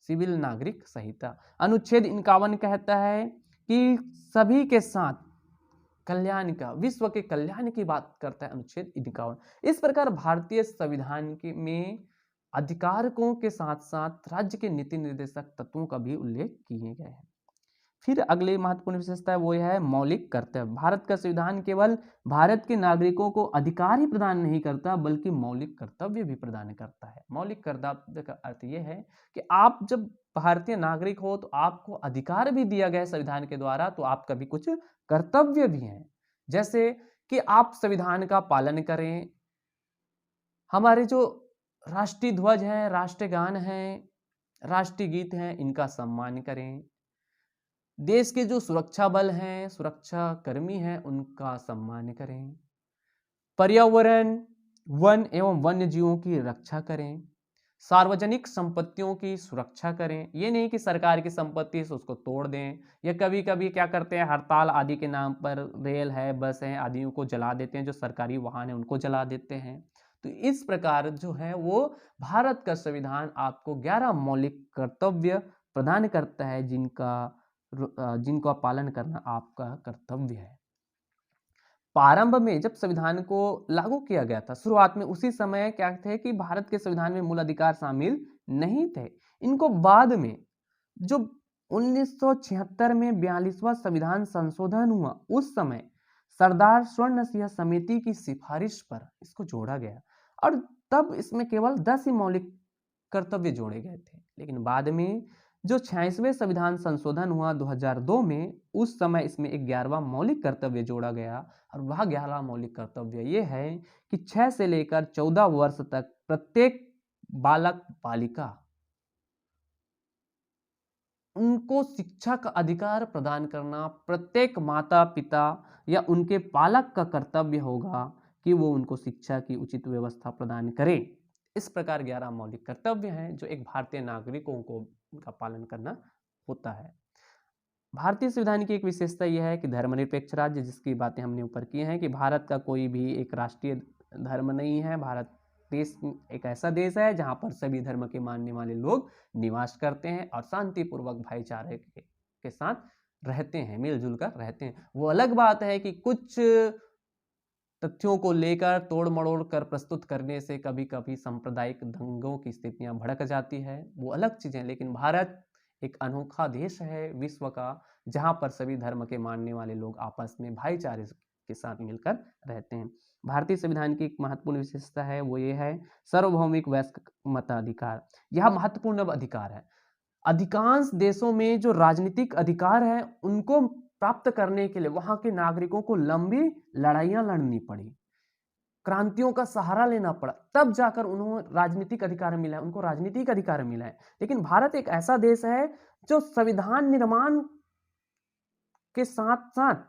सिविल नागरिक संहिता। अनुच्छेद 51 कहता है कि सभी के साथ कल्याण का, विश्व के कल्याण की बात करता है अनुच्छेद 51। इस प्रकार भारतीय संविधान के में अधिकारकों के साथ साथ राज्य के नीति निर्देशक तत्वों का भी उल्लेख किए गए हैं। फिर अगली महत्वपूर्ण विशेषता है वो है मौलिक कर्तव्य। भारत का संविधान केवल भारत के नागरिकों को अधिकार ही प्रदान नहीं करता, बल्कि मौलिक कर्तव्य भी प्रदान करता है। मौलिक कर्तव्य का अर्थ ये है कि आप जब भारतीय नागरिक हो तो आपको अधिकार भी दिया गया है संविधान के द्वारा, तो आपका भी कुछ कर्तव्य भी है, जैसे कि आप संविधान का पालन करें, हमारे जो राष्ट्रीय ध्वज है, राष्ट्रगान है, राष्ट्रीय गीत हैं, इनका सम्मान करें, देश के जो सुरक्षा बल हैं, सुरक्षा कर्मी हैं, उनका सम्मान करें, पर्यावरण, वन एवं वन्य जीवों की रक्षा करें, सार्वजनिक संपत्तियों की सुरक्षा करें। ये नहीं कि सरकार की संपत्ति है उसको तोड़ दें, या कभी कभी क्या करते हैं, हड़ताल आदि के नाम पर रेल है, बस है आदियों को जला देते हैं, जो सरकारी वाहन है उनको जला देते हैं। तो इस प्रकार जो है वो भारत का संविधान आपको 11 मौलिक कर्तव्य प्रदान करता है, जिनका पालन करना आपका कर्तव्य है। प्रारंभ में जब संविधान को लागू किया गया था, शुरुआत में उसी समय क्या थे कि भारत के संविधान में मूल अधिकार शामिल नहीं थे। इनको बाद में जो 1976 में 42वां संविधान संशोधन हुआ, उस समय सरदार स्वर्ण सिंह समिति की सिफारिश पर इसको जोड़ा गया, और तब इसमें केवल 10 ही मौलिक कर्तव्य जोड़े गए थे। लेकिन बाद में जो 86वें संविधान संशोधन हुआ 2002 में, उस समय इसमें 11वां मौलिक कर्तव्य जोड़ा गया, और वह 11वां मौलिक कर्तव्य ये है कि 6 से लेकर 14 वर्ष तक प्रत्येक बालक बालिका उनको शिक्षा का अधिकार प्रदान करना प्रत्येक माता पिता या उनके पालक का कर्तव्य होगा कि वो उनको शिक्षा की उचित व्यवस्था प्रदान करें। इस प्रकार 11 मौलिक कर्तव्य हैं जो एक भारतीय नागरिकों को उनका पालन करना होता है। भारतीय संविधान की एक विशेषता यह है कि धर्मनिरपेक्ष राज्य, जिसकी बातें हमने ऊपर की हैं, कि भारत का कोई भी एक राष्ट्रीय धर्म नहीं है। भारत देश एक ऐसा देश है जहां पर सभी धर्म के मानने वाले लोग निवास करते हैं और शांतिपूर्वक भाईचारे के साथ रहते हैं, मिलजुल कर रहते हैं। वो अलग बात है कि कुछ तथ्यों को लेकर तोड़ मड़ोड़ कर प्रस्तुत करने से कभी कभी सांप्रदायिक दंगों की स्थितियां भड़क जाती है, वो अलग चीजें। लेकिन भारत एक अनोखा देश है विश्व का, जहां पर सभी धर्म के मानने वाले लोग आपस में भाईचारे के साथ मिलकर रहते हैं। भारतीय संविधान की एक महत्वपूर्ण विशेषता है, वो ये है सार्वभौमिक वयस्क मताधिकार। यह महत्वपूर्ण अधिकार है। अधिकांश देशों में जो राजनीतिक अधिकार है उनको प्राप्त करने के लिए वहां के नागरिकों को लंबी लड़ाइयां लड़नी पड़ी, क्रांतियों का सहारा लेना पड़ा, तब जाकर उन्होंने राजनीतिक अधिकार मिला है, उनको राजनीतिक अधिकार मिला है। लेकिन भारत एक ऐसा देश है जो संविधान निर्माण के साथ साथ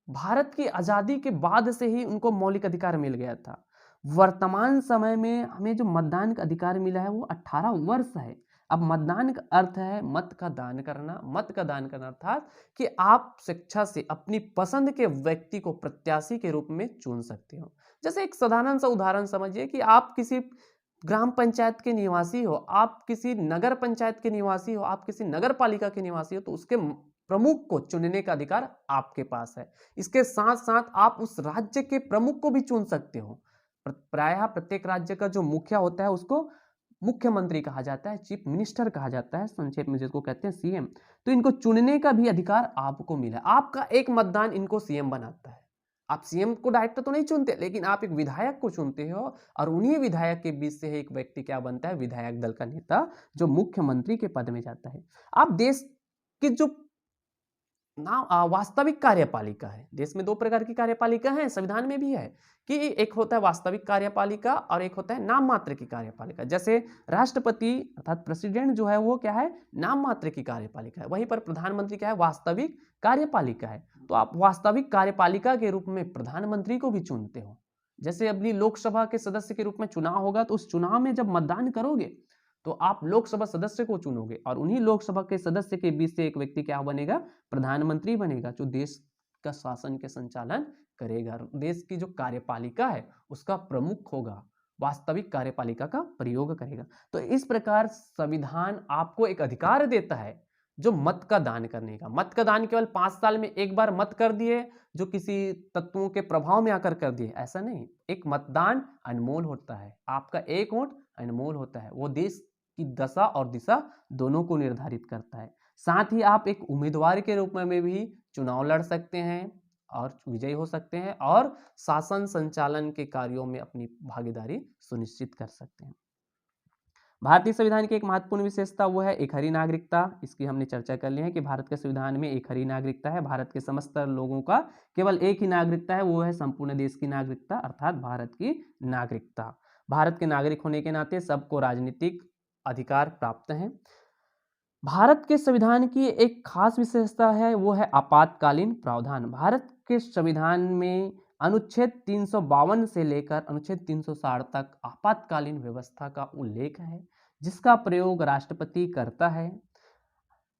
भारत की आजादी के बाद से ही उनको मौलिक अधिकार मिल गया था। वर्तमान समय में हमें जो मतदान का अधिकार मिला है वो 18 वर्ष है। अब मतदान का अर्थ है मत का दान करना। मत का दान करना अर्थात कि आप शिक्षा से अपनी पसंद के व्यक्ति को प्रत्याशी के रूप में चुन सकते हो। जैसे एक साधारण सा उदाहरण समझिए कि आप किसी ग्राम पंचायत के निवासी हो, आप किसी नगर पंचायत के निवासी हो, आप किसी नगर पालिका के निवासी हो, तो उसके प्रमुख को चुनने का अधिकार आपके पास है। इसके साथ साथ आप उस राज्य के प्रमुख को भी चुन सकते हो। प्रायः प्रत्येक राज्य का जो मुखिया होता है उसको मुख्यमंत्री कहा जाता है, चीफ मिनिस्टर कहा जाता है, संक्षेप में जिसको कहते हैं सीएम। तो इनको चुनने का भी अधिकार आपको मिला। आपका एक मतदान इनको सीएम बनाता है। आप सीएम को डायरेक्ट तो नहीं चुनते, लेकिन आप एक विधायक को चुनते हो, और उन्हीं विधायक के बीच से एक व्यक्ति क्या बनता है, विधायक दल का नेता, जो मुख्यमंत्री के पद में जाता है। आप देश के जो वास्तविक कार्यपालिका है, देश में 2 प्रकार की कार्यपालिका है, संविधान में भी है कि एक होता है वास्तविक कार्यपालिका और एक होता है नाम मात्र की कार्यपालिका। जैसे राष्ट्रपति अर्थात प्रेसिडेंट जो है वो क्या है, नाम मात्र की कार्यपालिका है। वहीं पर प्रधानमंत्री क्या है, वास्तविक कार्यपालिका है। तो आप वास्तविक कार्यपालिका के रूप में प्रधानमंत्री को भी चुनते हो। जैसे अपनी लोकसभा के सदस्य के रूप में चुनाव होगा, तो उस चुनाव में जब मतदान करोगे तो आप लोकसभा सदस्य को चुनोगे, और उन्हीं लोकसभा के सदस्य के बीच से एक व्यक्ति क्या बनेगा, प्रधानमंत्री बनेगा, जो देश का शासन के संचालन करेगा। देश की जो कार्यपालिका है उसका प्रमुख होगा, वास्तविक कार्यपालिका का प्रयोग करेगा। तो इस प्रकार संविधान आपको एक अधिकार देता है जो मत का दान करने का। मत का दान केवल 5 साल में एक बार मत कर दिए, जो किसी तत्वों के प्रभाव में आकर कर दिए, ऐसा नहीं। एक मतदान अनमोल होता है, आपका एक वोट अनमोल होता है, वो देश की दशा और दिशा दोनों को निर्धारित करता है। साथ ही आप एक उम्मीदवार के रूप में भी चुनाव लड़ सकते हैं और विजयी हो सकते हैं, और शासन संचालन के कार्यों में अपनी भागीदारी सुनिश्चित कर सकते हैं। भारतीय संविधान की एक महत्वपूर्ण विशेषता वो है एक हरी नागरिकता। इसकी हमने चर्चा कर ली है कि भारत के संविधान में एक हरी नागरिकता है। भारत के समस्त लोगों का केवल एक ही नागरिकता है, वो है संपूर्ण देश की नागरिकता अर्थात भारत की नागरिकता। भारत के नागरिक होने के नाते सबको राजनीतिक अधिकार प्राप्त हैं। भारत के संविधान की एक खास विशेषता है, वो है आपातकालीन प्रावधान। भारत के संविधान में अनुच्छेद 352 से लेकर अनुच्छेद 360 तक आपातकालीन व्यवस्था का उल्लेख है, जिसका प्रयोग राष्ट्रपति करता है।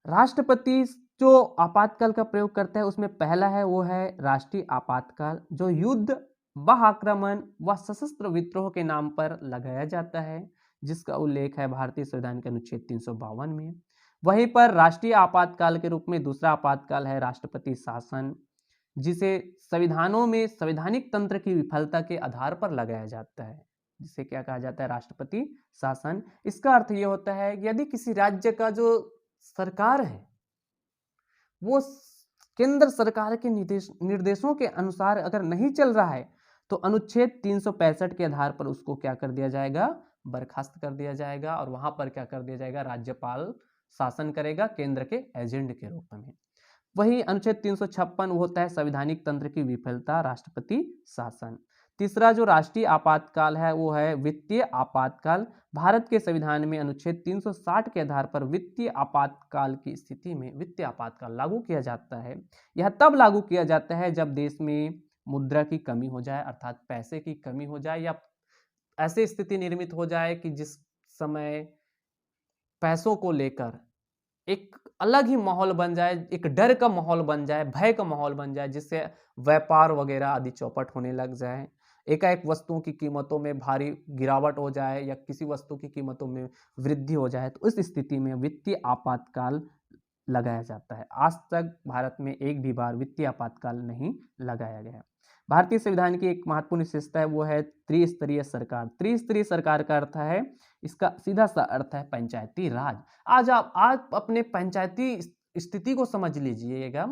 राष्ट्रपति जो आपातकाल का प्रयोग करता है उसमें पहला है वो है राष्ट्रीय आपातकाल, जो युद्ध व आक्रमण व सशस्त्र विद्रोह के नाम पर लगाया जाता है, जिसका उल्लेख है भारतीय संविधान के अनुच्छेद 352 में। वहीं पर राष्ट्रीय आपातकाल के रूप में दूसरा आपातकाल है राष्ट्रपति शासन, जिसे संविधानों में संवैधानिक तंत्र की विफलता के आधार पर लगाया जाता है, जिसे क्या कहा जाता है, राष्ट्रपति शासन। इसका अर्थ ये होता है कि यदि किसी राज्य का जो सरकार है वो केंद्र सरकार के निर्देशों के अनुसार अगर नहीं चल रहा है तो अनुच्छेद 365 के आधार पर उसको क्या कर दिया जाएगा, बर्खास्त कर दिया जाएगा, और वहां पर क्या कर दिया जाएगा, राज्यपाल शासन करेगा केंद्र के एजेंट के रूप में। वही अनुच्छेद 356 होता है संवैधानिक तंत्र की विफलता, राष्ट्रपति शासन। तीसरा जो राष्ट्रीय आपातकाल है वो है वित्तीय आपातकाल। भारत के संविधान में अनुच्छेद 360 के आधार पर वित्तीय आपातकाल की स्थिति में वित्तीय आपातकाल लागू किया जाता है। यह तब लागू किया जाता है जब देश में मुद्रा की कमी हो जाए, अर्थात पैसे की कमी हो जाए, या ऐसी स्थिति निर्मित हो जाए कि जिस समय पैसों को लेकर एक अलग ही माहौल बन जाए, एक डर का माहौल बन जाए, भय का माहौल बन जाए, जिससे व्यापार वगैरह आदि चौपट होने लग जाए, एकाएक वस्तुओं की कीमतों में भारी गिरावट हो जाए या किसी वस्तु की कीमतों में वृद्धि हो जाए, तो इस स्थिति में वित्तीय आपातकाल लगाया जाता है। आज तक भारत में एक भी बार वित्तीय आपातकाल नहीं लगाया गया। भारतीय संविधान की एक महत्वपूर्ण विशेषता है वो है त्रिस्तरीय सरकार। त्रिस्तरीय सरकार का अर्थ है, इसका सीधा सा अर्थ है पंचायती राज। आज अपने पंचायती स्थिति को समझ लीजिएगा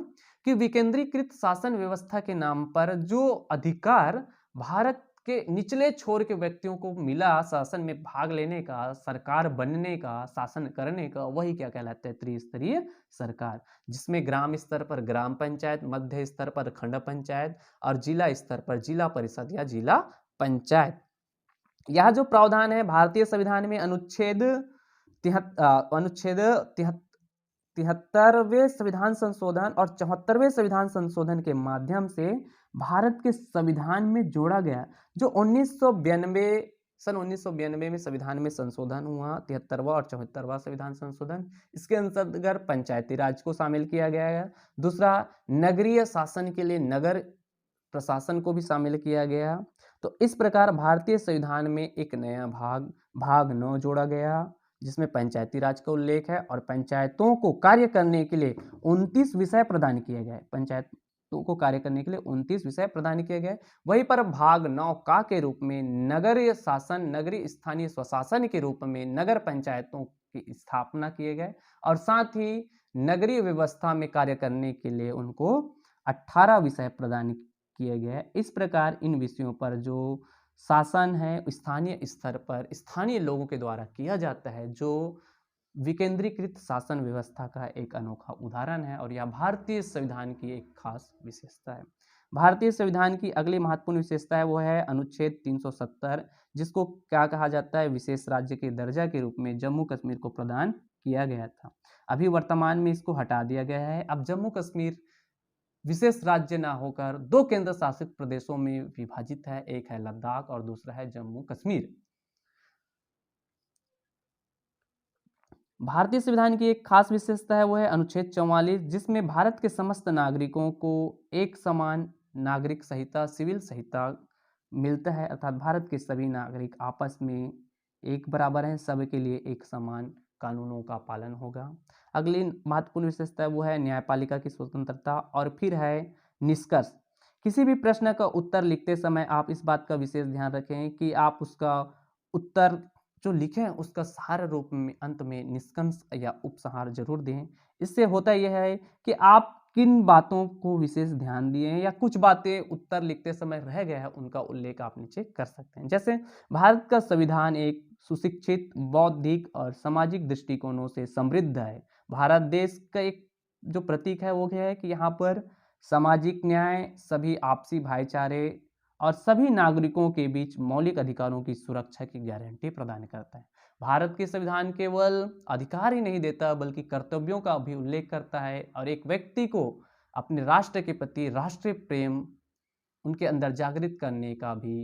कि विकेंद्रीकृत शासन व्यवस्था के नाम पर जो अधिकार भारत के निचले छोर के व्यक्तियों को मिला शासन में भाग लेने का, सरकार बनने का, शासन करने का, वही क्या कहलाता है, त्रिस्तरीय सरकार, जिसमें ग्राम स्तर पर ग्राम पंचायत, मध्य स्तर पर खंड पंचायत और जिला स्तर पर जिला परिषद या जिला पंचायत। यह जो प्रावधान है भारतीय संविधान में अनुच्छेद 73वें संविधान संशोधन और 74वें संविधान संशोधन के माध्यम से भारत के संविधान में जोड़ा गया, जो 1992 सन 1992 में संविधान में संशोधन हुआ, 73वां और 74वां संविधान संशोधन। इसके अंतर्गत पंचायती राज को शामिल किया गया है। दूसरा, नगरीय शासन के लिए नगर प्रशासन को भी शामिल किया गया। तो इस प्रकार भारतीय संविधान में एक नया भाग 9 जोड़ा गया, जिसमें पंचायती राज का उल्लेख है और पंचायतों को कार्य करने के लिए 29 विषय प्रदान किए गए। पंचायतों को कार्य करने के लिए 29 विषय प्रदान किए गए। वहीं पर भाग 9 का के रूप में नगरीय शासन, नगरीय स्थानीय स्वशासन के रूप में नगर पंचायतों की स्थापना किए गए, और साथ ही नगरीय व्यवस्था में कार्य करने के लिए उनको 18 विषय प्रदान किए गए। इस प्रकार इन विषयों पर जो शासन है स्थानीय स्तर पर स्थानीय लोगों के द्वारा किया जाता है, जो विकेंद्रीकृत शासन व्यवस्था का एक अनोखा उदाहरण है, और यह भारतीय संविधान की एक खास विशेषता है। भारतीय संविधान की अगली महत्वपूर्ण विशेषता है वो है अनुच्छेद 370, जिसको क्या कहा जाता है, विशेष राज्य के दर्जा के रूप में जम्मू कश्मीर को प्रदान किया गया था। अभी वर्तमान में इसको हटा दिया गया है। अब जम्मू कश्मीर विशेष राज्य ना होकर 2 केंद्र शासित प्रदेशों में विभाजित है, एक है लद्दाख और दूसरा है जम्मू कश्मीर। भारतीय संविधान की एक खास विशेषता है वो है अनुच्छेद 44, जिसमें भारत के समस्त नागरिकों को एक समान नागरिक संहिता, सिविल संहिता मिलता है, अर्थात भारत के सभी नागरिक आपस में एक बराबर हैं, सबके लिए एक समान कानूनों का पालन होगा। अगली महत्वपूर्ण विशेषता वो है न्यायपालिका की स्वतंत्रता। और फिर है निष्कर्ष। किसी भी प्रश्न का उत्तर लिखते समय आप इस बात का विशेष ध्यान रखें कि आप उसका उत्तर जो लिखें उसका सार रूप में अंत में निष्कर्ष या उपसंहार जरूर दें। इससे होता यह है कि आप किन बातों को विशेष ध्यान दिए हैं या कुछ बातें उत्तर लिखते समय रह गया है, उनका उल्लेख आप नीचे कर सकते हैं। जैसे भारत का संविधान एक सुशिक्षित, बौद्धिक और सामाजिक दृष्टिकोणों से समृद्ध है। भारत देश का एक जो प्रतीक है वो क्या है कि यहाँ पर सामाजिक न्याय, सभी आपसी भाईचारे और सभी नागरिकों के बीच मौलिक अधिकारों की सुरक्षा की गारंटी प्रदान करता है। भारत के संविधान केवल अधिकार ही नहीं देता बल्कि कर्तव्यों का भी उल्लेख करता है, और एक व्यक्ति को अपने राष्ट्र के प्रति राष्ट्रीय प्रेम उनके अंदर जागृत करने का भी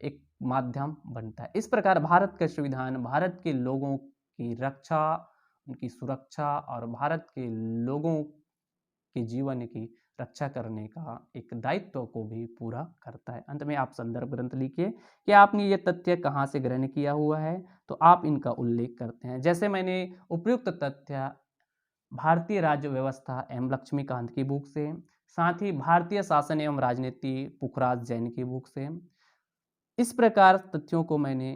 एक माध्यम बनता है। इस प्रकार भारत का संविधान भारत के लोगों की रक्षा, उनकी सुरक्षा और भारत के लोगों के जीवन की रक्षा करने का एक दायित्व को भी पूरा करता है। अंत में आप संदर्भ ग्रंथ लिखिए कि आपने ये तथ्य कहाँ से ग्रहण किया हुआ है, तो आप इनका उल्लेख करते हैं। जैसे मैंने उपयुक्त तथ्य भारतीय राज्य व्यवस्था एवं लक्ष्मीकांत की बुक से, साथ ही भारतीय शासन एवं राजनीति पुखराज जैन की बुक से, इस प्रकार तथ्यों को मैंने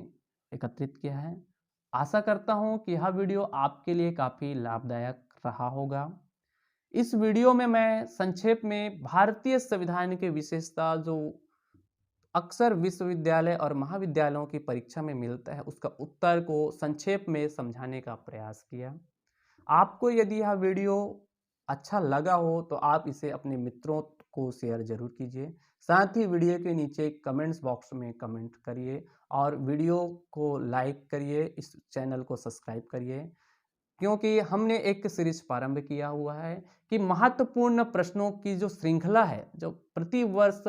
एकत्रित किया है। आशा करता हूं कि यह वीडियो आपके लिए काफ़ी लाभदायक रहा होगा। इस वीडियो में मैं संक्षेप में भारतीय संविधान की विशेषता जो अक्सर विश्वविद्यालय और महाविद्यालयों की परीक्षा में मिलता है, उसका उत्तर को संक्षेप में समझाने का प्रयास किया। आपको यदि यह वीडियो अच्छा लगा हो तो आप इसे अपने मित्रों को शेयर जरूर कीजिए। साथ ही वीडियो के नीचे कमेंट्स बॉक्स में कमेंट करिए और वीडियो को लाइक करिए, इस चैनल को सब्सक्राइब करिए, क्योंकि हमने एक सीरीज प्रारंभ किया हुआ है कि महत्वपूर्ण प्रश्नों की जो श्रृंखला है, जो प्रति वर्ष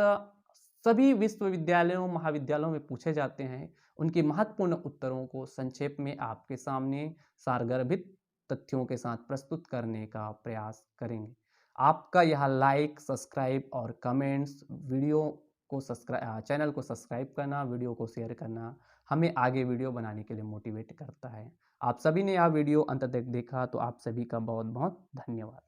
सभी विश्वविद्यालयों महाविद्यालयों में पूछे जाते हैं, उनके महत्वपूर्ण उत्तरों को संक्षेप में आपके सामने सारगर्भित तथ्यों के साथ प्रस्तुत करने का प्रयास करेंगे। आपका यह लाइक, सब्सक्राइब और कमेंट्स, वीडियो को सब्सक्राइब, चैनल को सब्सक्राइब करना, वीडियो को शेयर करना हमें आगे वीडियो बनाने के लिए मोटिवेट करता है। आप सभी ने यह वीडियो अंत तक देखा तो आप सभी का बहुत बहुत धन्यवाद।